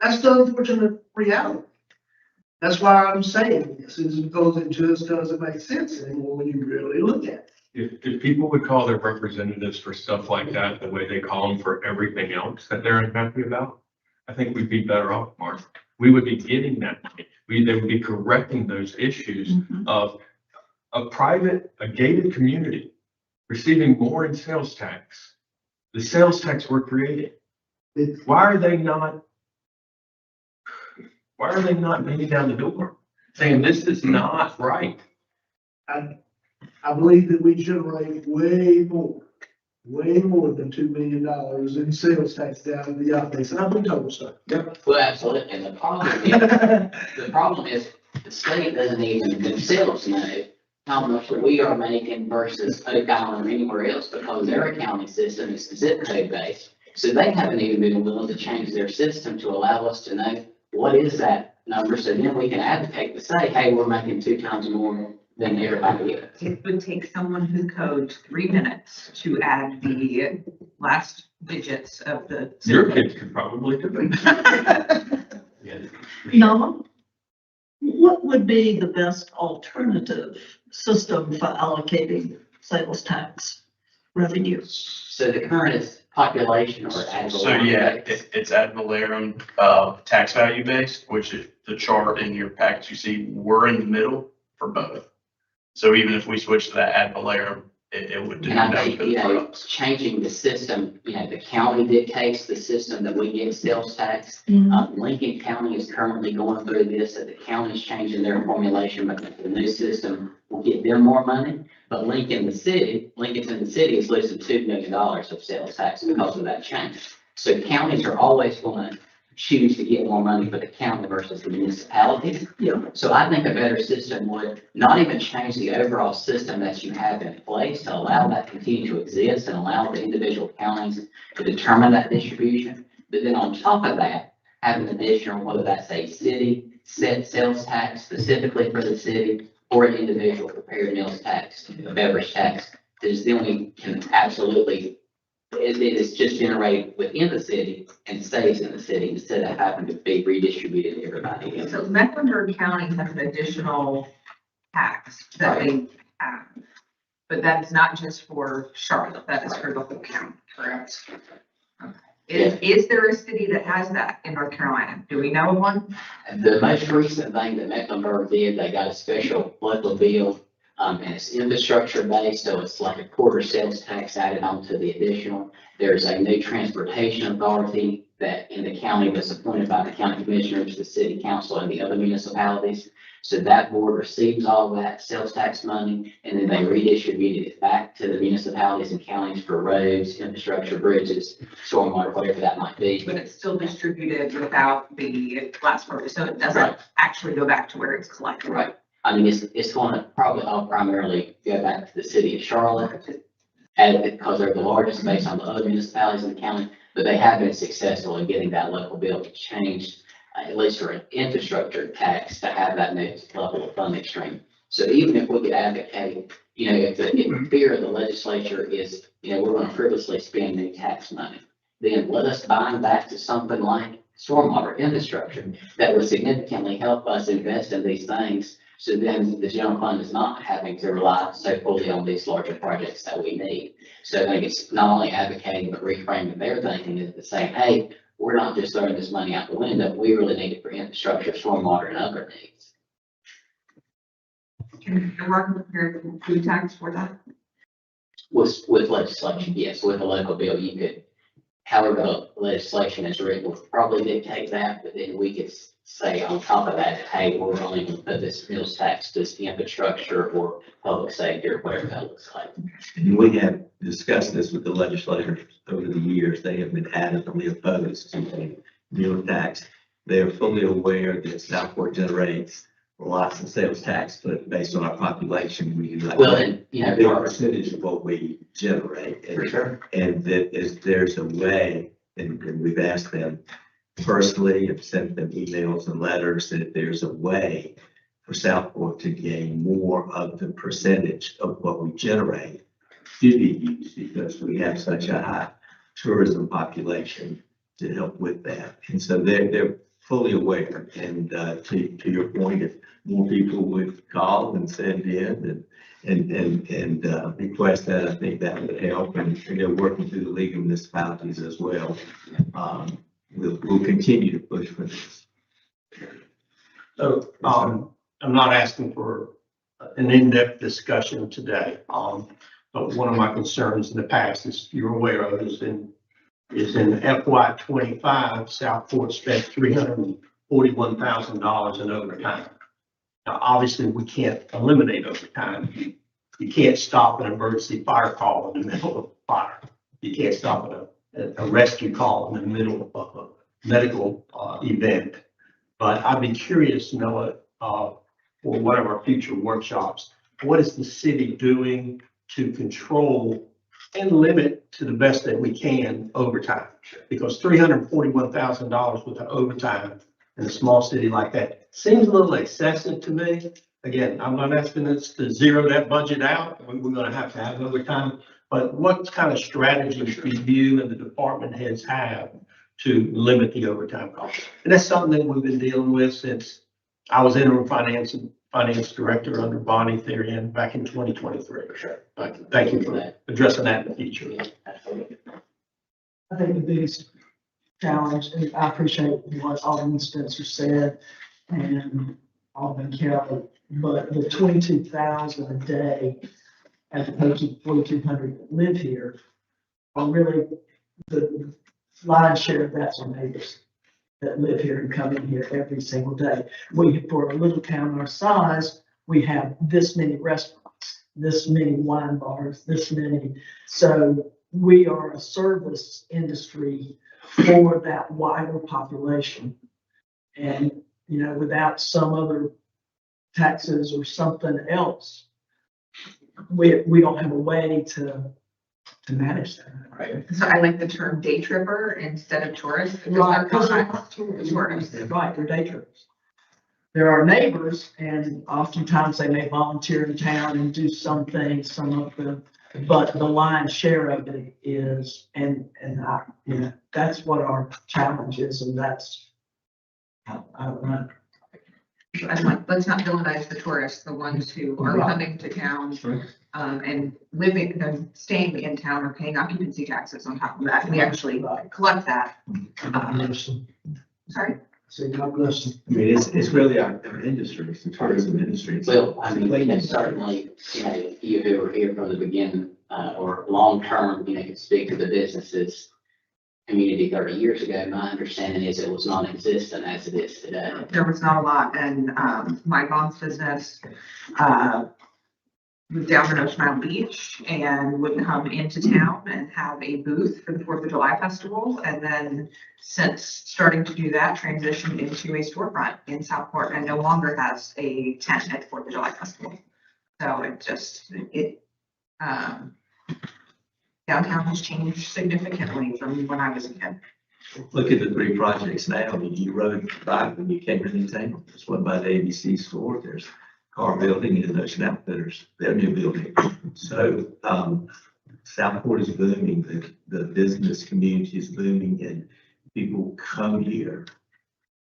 That's the unfortunate reality. That's why I'm saying this, is because it just doesn't make sense anymore when you really look at it.
If people would call their representatives for stuff like that, the way they call them for everything else that they're unhappy about, I think we'd be better off, Mark. We would be getting that money. They would be correcting those issues of a gated community receiving more in sales tax. The sales tax we're creating. Why are they not banging down the door saying this is not right?
I believe that we generate way more than $2 million in sales tax down in the outlays, and I've been told so.
Well, absolutely. And the problem is the state doesn't even themselves know how much we are making versus Oak Island or anywhere else, because their accounting system is zip code based. So they haven't even been willing to change their system to allow us to know what is that number. So then we can advocate to say, hey, we're making 2 times more than everybody else.
It would take someone who codes 3 minutes to add the last digits of the.
Your kids could probably do it.
No. What would be the best alternative system for allocating sales tax revenue?
So the current is population or ad
So yeah,
valorem.
it's ad valorem, tax value based, which is the chart in your package you see, we're in the middle for both. So even if we switch to that ad valorem, it would do
And I
no
think,
good for
you know,
us.
changing the system, you know, the county dictates the system that we get sales tax. Lincoln County is currently going through this, that the county's changing their formulation, but the new system will get them more money. But Lincoln's in the city is losing $2 million of sales tax because of that change. So counties are always going to choose to get more money for the county versus the municipality.
Yeah.
So I think a better system would not even change the overall system that you have in place to allow that to continue to exist and allow the individual counties to determine that distribution. But then on top of that, have an additional, whether that's a city set sales tax specifically for the city or an individual prepared meals tax, a beverage tax, that is the only can absolutely, it is just generated within the city and stays in the city instead of having to be redistributed to everybody else.
So Mecklenburg County has an additional tax that they have. But that is not just for Charlotte, that is for the whole county, correct? Okay. Is there a city that has that in North Carolina? Do we know of one?
The most recent thing that Mecklenburg did, they got a special local bill, and it's infrastructure based, so it's like a quarter sales tax added on to the additional. There's a new transportation authority that in the county was appointed by the county commissioners, the city council, and the other municipalities. So that board receives all that sales tax money, and then they redistributed it back to the municipalities and counties for roads, infrastructure, bridges, stormwater, whatever that might be.
But it's still distributed without the last part, so it doesn't
Right.
actually go back to where it's collected.
Right. I mean, it's going to probably all primarily go back to the city of Charlotte, and because they're the largest based on the other municipalities in the county, but they have been successful in getting that local bill changed, at least for an infrastructure tax, to have that next level of funding stream. So even if we could advocate, you know, if the fear of the legislature is, you know, we're going to frivolously spend new tax money, then let us bind back to something like stormwater infrastructure that would significantly help us invest in these things. So then the general fund is not having to rely so fully on these larger projects that we need. So I think it's not only advocating, but reframing their thinking is saying, hey, we're not just throwing this money out the window. We really need it for infrastructure, stormwater, and other needs.
Can the work prepared food tax for that?
With legislation, yes, with a local bill, you could, however the legislation is written, will probably dictate that, but then we could say on top of that, hey, we're only going to put this meals tax to infrastructure or public safety or whatever that looks like.
And we have discussed this with the legislators over the years. They have been adamantly opposed to a meal tax. They are fully aware that Southport generates lots of sales tax, but based on our population, we do not.
Well, and, you
A big
know,
percentage of what we generate.
for sure.
And that is, there's a way, and we've asked them personally, have sent them emails and letters, that there's a way for Southport to gain more of the percentage of what we generate to be used, because we have such a high tourism population to help with that. And so they're fully aware. And to your point, if more people would call and send in and request that, I think that would help. And they're working through the League of Municipalities as well. We'll continue to push for this.
So, I'm not asking for an in-depth discussion today. But one of my concerns in the past, as you're aware of, is in FY 25, Southport spent $341,000 in overtime. Now, obviously, we can't eliminate overtime. You can't stop an emergency fire call in the middle of a fire. You can't stop a rescue call in the middle of a medical event. But I'd be curious, Noah, for one of our future workshops, what is the city doing to control and limit to the best that we can overtime? Because $341,000 worth of overtime in a small city like that seems a little excessive to me. again, I'm not asking us to zero that budget out. We're gonna have to have overtime. But what kind of strategies do you and the department heads have to limit the overtime costs? And that's something that we've been dealing with since I was interim finance director under Bonnie Therian back in 2023. But thank you for addressing that in the future.
I think the biggest challenge, and I appreciate what Alderman Spencer said and Alderman Kelly, but the 22,000 a day as opposed to 4,200 that live here are really the lion's share of that's our neighbors that live here and come in here every single day. For a little town our size, we have this many restaurants, this many wine bars, this many. So we are a service industry for that wider population. And, you know, without some other taxes or something else, we don't have a way to manage that.
Right.
So I like the term day tripper instead of tourist. because
Right,
they're
because they're
not-
not tourists.
Tourists.
Right, they're day trippers. There are neighbors, and oftentimes they may volunteer in town and do some things, some of them, but the lion's share of it is, and I, you know, that's what our challenge is, and that's how I run.
I'm like, let's not villainize the tourists, the ones who are
Right.
coming to town, and living, staying in town or paying occupancy taxes on top of that. We actually collect that. Sorry.
Say God bless them.
I mean, it's really our industry, it's the tourism industry. It's-
Well, I mean, and certainly, you know, you who were here from the beginning, or long-term, you know, can speak to the businesses community 30 years ago. My understanding is it was non-existent as it is today.
There was not a lot, and my mom's business moved down to Ocean Island Beach and would come into town and have a booth for the 4th of July festival. And then since starting to do that, transitioned into a storefront in Southport and no longer has a tent at the 4th of July festival. So downtown has changed significantly from when I was a kid.
Look at the three projects now. You rode by when you came into town. There's one by the ABC store. There's car building and Ocean Outfitters, their new building. So, Southport is booming. The business community is booming, and people come here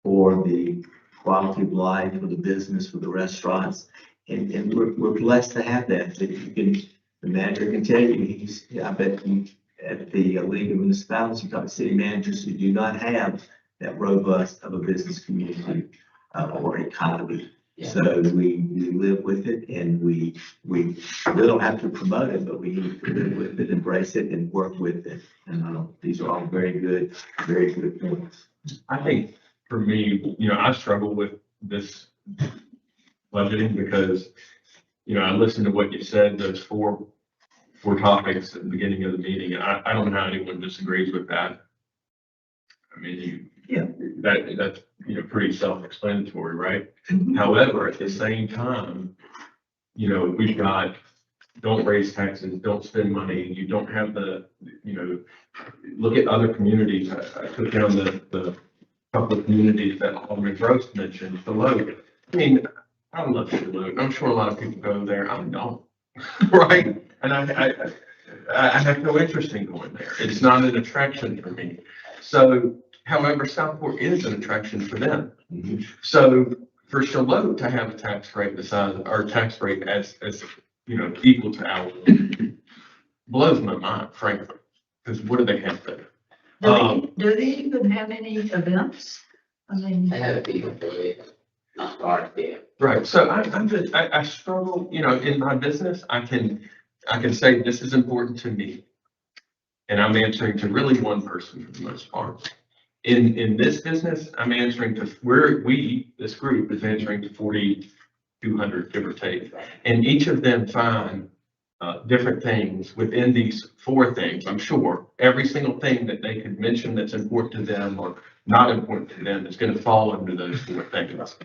for the quality of life, for the business, for the restaurants. And we're blessed to have that. That you can, the manager can tell you, I bet you at the League of Municipalities, you talk to city managers who do not have that robust of a business community or economy.
Yeah.
So we live with it, and we don't have to promote it, but we need to live with it, embrace it, and work with it. And these are all very good points.
I think for me, you know, I struggle with this budgeting because, you know, I listened to what you said, those four topics at the beginning of the meeting. I don't know how anyone disagrees with that. I mean, that's, you know, pretty self-explanatory, right? However, at the same time, you know, we've got, don't raise taxes, don't spend money, you don't have the, you know, look at other communities. I took down the couple of communities that Alderman Gross mentioned, Deloach. I mean, I love Deloach. I'm sure a lot of people go there. I don't, right? And I have no interest in going there. It's not an attraction for me. So, however, Southport is an attraction for them.
Mhm.
So for Charlotte to have a tax rate besides our tax rate as you know, equal to ours blows my mind, frankly. Because what do they have there?
Do they even have any events? I mean,
They have a people for it, not started yet.
Right, so I struggle, you know, in my business, I can say this is important to me. And I'm answering to really one person for the most part. In this business, I'm answering to, this group is answering to 4,200, give or take. And each of them find different things within these four things. I'm sure every single thing that they could mention that's important to them or not important to them is going to fall under those four things.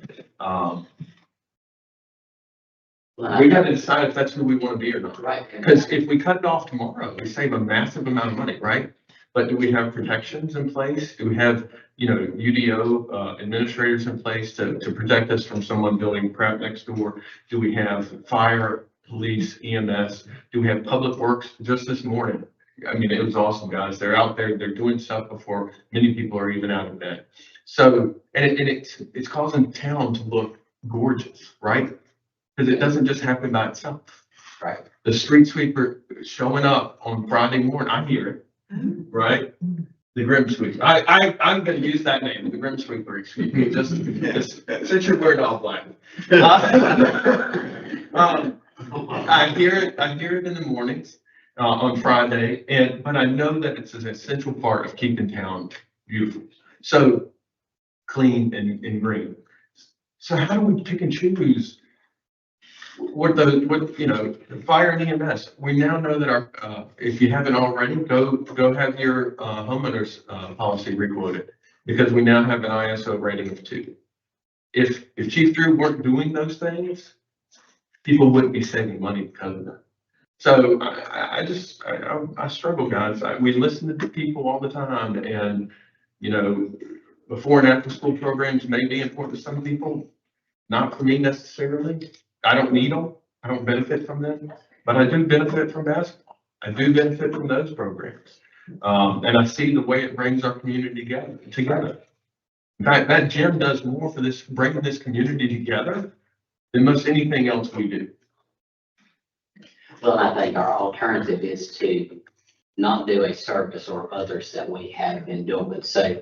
We got to decide if that's who we want to be or not.
Right.
Because if we cut it off tomorrow, we save a massive amount of money, right? but do we have protections in place? Do we have, UDO administrators in place to protect us from someone building crap next door? Do we have fire, police, EMS? Do we have public works? Just this morning, I mean, it was awesome, guys. They're out there, they're doing stuff before many people are even out of bed. So, and it's causing town to look gorgeous, right? Because it doesn't just happen by itself.
Right.
The street sweeper showing up on Friday morning, I hear it, right? The grim sweeper. I'm gonna use that name, the grim sweeper, excuse me, just since you're wearing all black. I hear it in the mornings, on Friday, but I know that it's an essential part of keeping town beautiful. So clean and green. So how do we pick and choose fire and EMS? We now know that our, if you haven't already, go have your, homeowners, policy recorded, because we now have an ISO rating of 2. If Chief Drew weren't doing those things, people wouldn't be saving money because of that. So I struggle, guys. We listen to the people all the time, and, before and after school programs may be important to some people, not for me necessarily. I don't need them. I don't benefit from them, but I do benefit from basketball. I do benefit from those programs. And I see the way it brings our community together. In fact, that gym does more for bringing this community together than most anything else we do.
Well, I think our alternative is to not do a service or others that we have been doing. So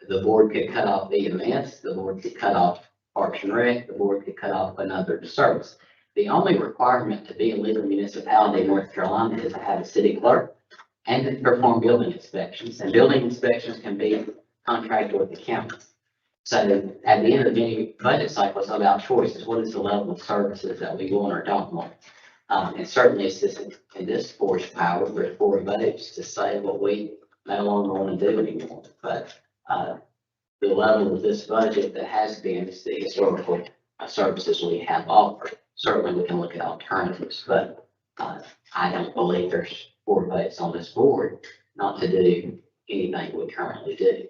the board could cut off EMS, the board could cut off Parks and Rec, the board could cut off another service. The only requirement to be a legal municipality in North Carolina is to have a city clerk and to perform building inspections. And building inspections can be contracted with the county. So at the end of any budget cycle, it's about choices. What is the level of services that we want or don't want? And certainly it's in this board's power for votes to say what we no longer want to do anymore. But the level of this budget that has been is the historical services we have offered. Certainly we can look at alternatives, but I don't believe there's 4 votes on this board not to do anything we currently do.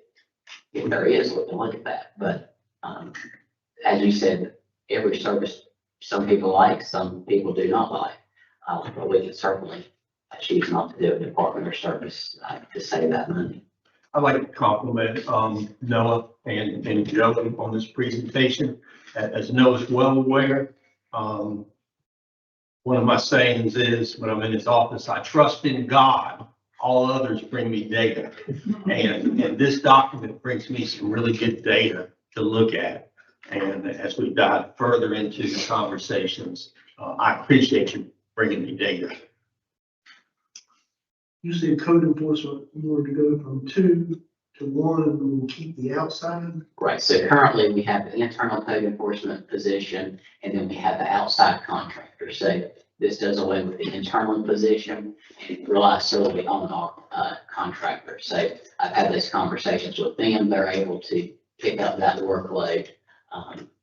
If there is, we can look at that. But as you said, every service some people like, some people do not like. But we can certainly choose not to do a department or service to save that money.
I'd like to compliment Noah and Joe on this presentation. As Noah's well aware, one of my sayings is when I'm in his office, I trust in God, all others bring me data. And this document brings me some really good data to look at. And as we dive further into the conversations, I appreciate you bringing me data.
You said code enforcement, you were to go from 2 to 1 and we'll keep the outside.
Right, so currently we have the internal code enforcement position, and then we have the outside contractor. So this does away with the internal position and relies solely on our contractor. So I've had these conversations with them. They're able to pick up that workload.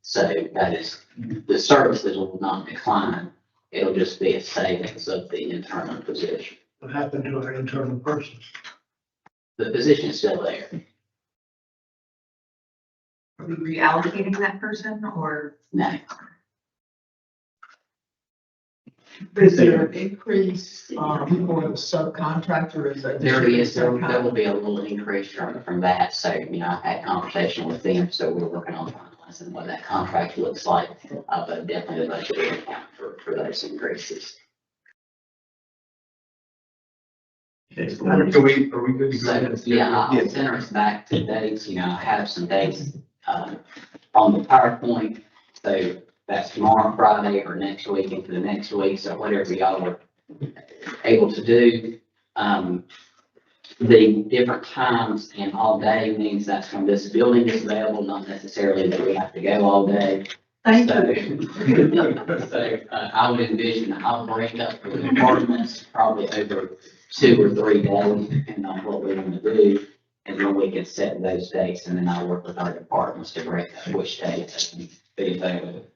So that is, the services will not decline. It'll just be a savings of the internal position.
What happened to our internal person?
The position is still there.
Are we reallocating that person or?
No.
Is there an increase, for the subcontractor? Is that?
There is, there will be a little increase from that. So, I've had conversation with them, so we're working on finalizing what that contract looks like. But definitely the budget will account for those increases.
Are we good to go?
So, yeah, I'll send us back to dates. I have some dates on the PowerPoint. So that's tomorrow, Friday, or next week into the next week. So whatever y'all are able to do. The different times and all day means that's when this building is available, not necessarily that we have to go all day.
Thank
So,
you.
so I would envision I'll break up the departments probably over 2 or 3 days, depending on what we want to do. And then we can set those dates, and then I'll work with our departments to break up which dates can be available.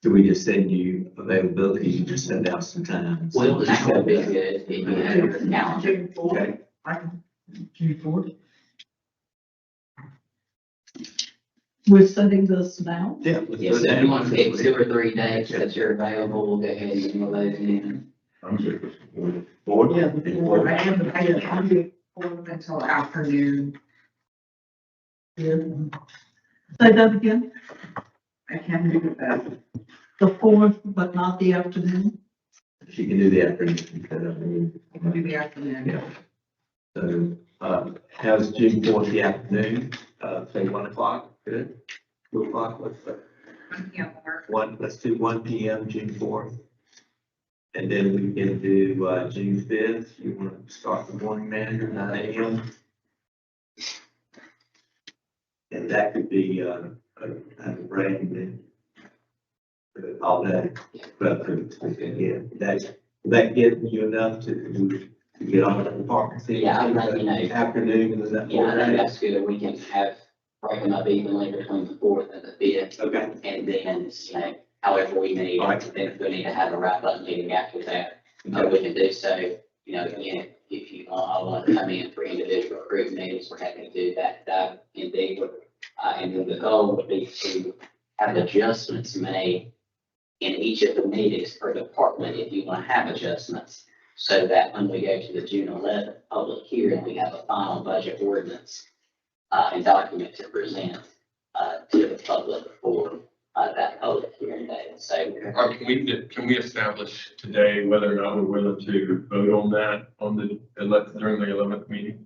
Do we just send you availability, you just send out some times?
Well, that would be good if you have your calendar.
June fourth.
Okay.
June fourth. We're setting this now.
Yeah. let's
Yes,
do
if
that.
you want to pick 2 or 3 dates that you're available, we'll go ahead and email those in.
I'm good. Board?
Yeah.
I can't do fourth until afternoon.
Yeah. Say that again,
I can do
the fourth, but not the afternoon.
If you can do the afternoon.
I can do the afternoon.
Yeah. So, how's June 4th, the afternoon, say 1 o'clock, good? 2 o'clock,
Yeah, or
let's do 1 PM, June 4th. And then we can do, June 5th, you want to start the morning manager, 9 AM? And that could be, a break and then all day, but, yeah, that get you enough to get on the department?
Yeah, I'll let you know.
Afternoon, is that?
Yeah, I think that's good. We can break them up evenly between the 4th and the 5th.
Okay.
And then, however we need,
All right.
then if we need to have a wrap-up meeting after that, we can do so. Again, if you all want to come in for individual group meetings, we're happy to do that indeed. And then the goal would be to have adjustments made in each of the meetings per department if you want to have adjustments. So that when we go to the June 11th public hearing, we have a final budget ordinance and document to present to the public for that public hearing day. So
Can we establish today whether or not we're willing to vote on that during the 11th meeting?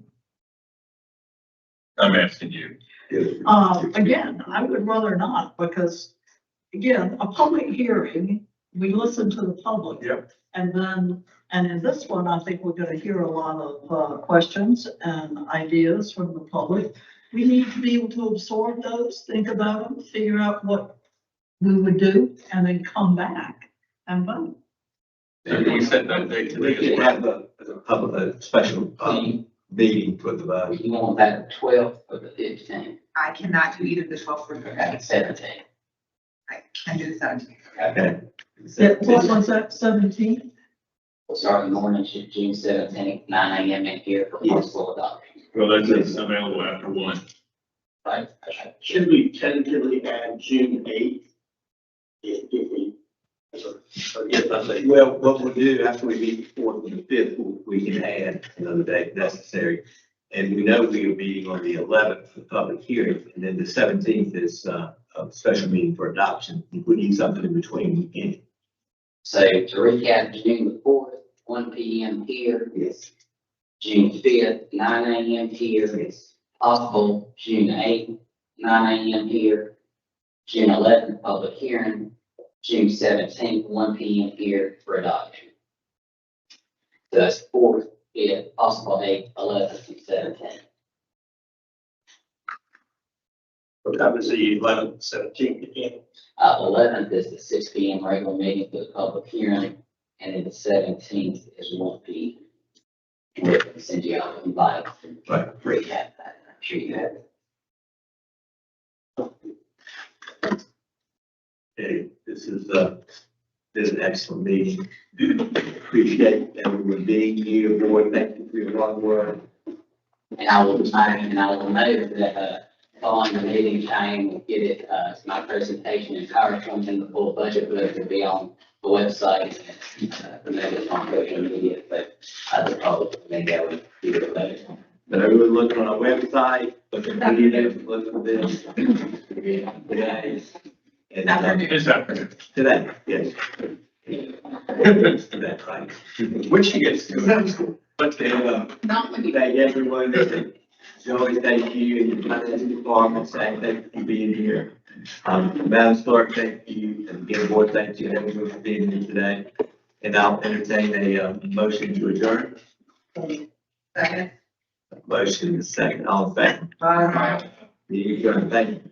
I'm asking you.
Again, I would rather not, because, again, a public hearing, we listen to the public.
Yep.
And then, and in this one, I think we're gonna hear a lot of, questions and ideas from the public. We need to be able to absorb those, think about them, figure out what we would do, and then come back and vote.
So can we set that date
We
today
can
as
have a special, meeting for the,
you want that 12th or the 15th,
I cannot do either the 12th or the
okay, 17th.
I can do the 17th.
okay.
Yeah, what was that, 17?
We'll start in the morning, June 17th, 9 AM in here for possible adoption.
well? That's available after 1.
Right?
Should we tentatively add June 8th? If we,
Well, what we'll do after we meet the 4th and the 5th, we can add another date if necessary. And we know we are meeting on the 11th for public hearing, and then the 17th is a special meeting for adoption. If we need something in between, we can.
So to recap, June the 4th, 1 PM here.
Yes.
June 5th, 9 AM here.
Yes.
Possible June 8th, 9 AM here. June 11th, public hearing. June 17th, 1 PM here for adoption. So that's 4th, 5th, possible 8th, 11th, and 17th.
what time is the 11th, 17th again?
11th is the 6 PM regular meeting for the public hearing, and then the 17th is 1 PM. And we can send you out an invite and
Right.
recap that. I'm sure you have it.
Okay, this is been an excellent meeting. Appreciate everyone being here, board. Thank you for your hard work.
And I will note that, following the meeting, Cheyenne will get it, my presentation and PowerPoint and the full budget book will be on the website. The notice on social media, but, the public may go and view it later.
But everyone look on our website, look at the videos, look at this. Guys. And,
This afternoon.
today, yes. Today, right.
Which you gets to.
But then,
Not when you.
thank everyone, Joey, thank you, and the finance department, saying thank you for being here. Madam Clerk, thank you, and again, board, thank you, everyone for being here today. And I'll entertain a, motion to adjourn.
Second.
Motion is second, all in favor?
Bye.
Meeting adjourned, thank you.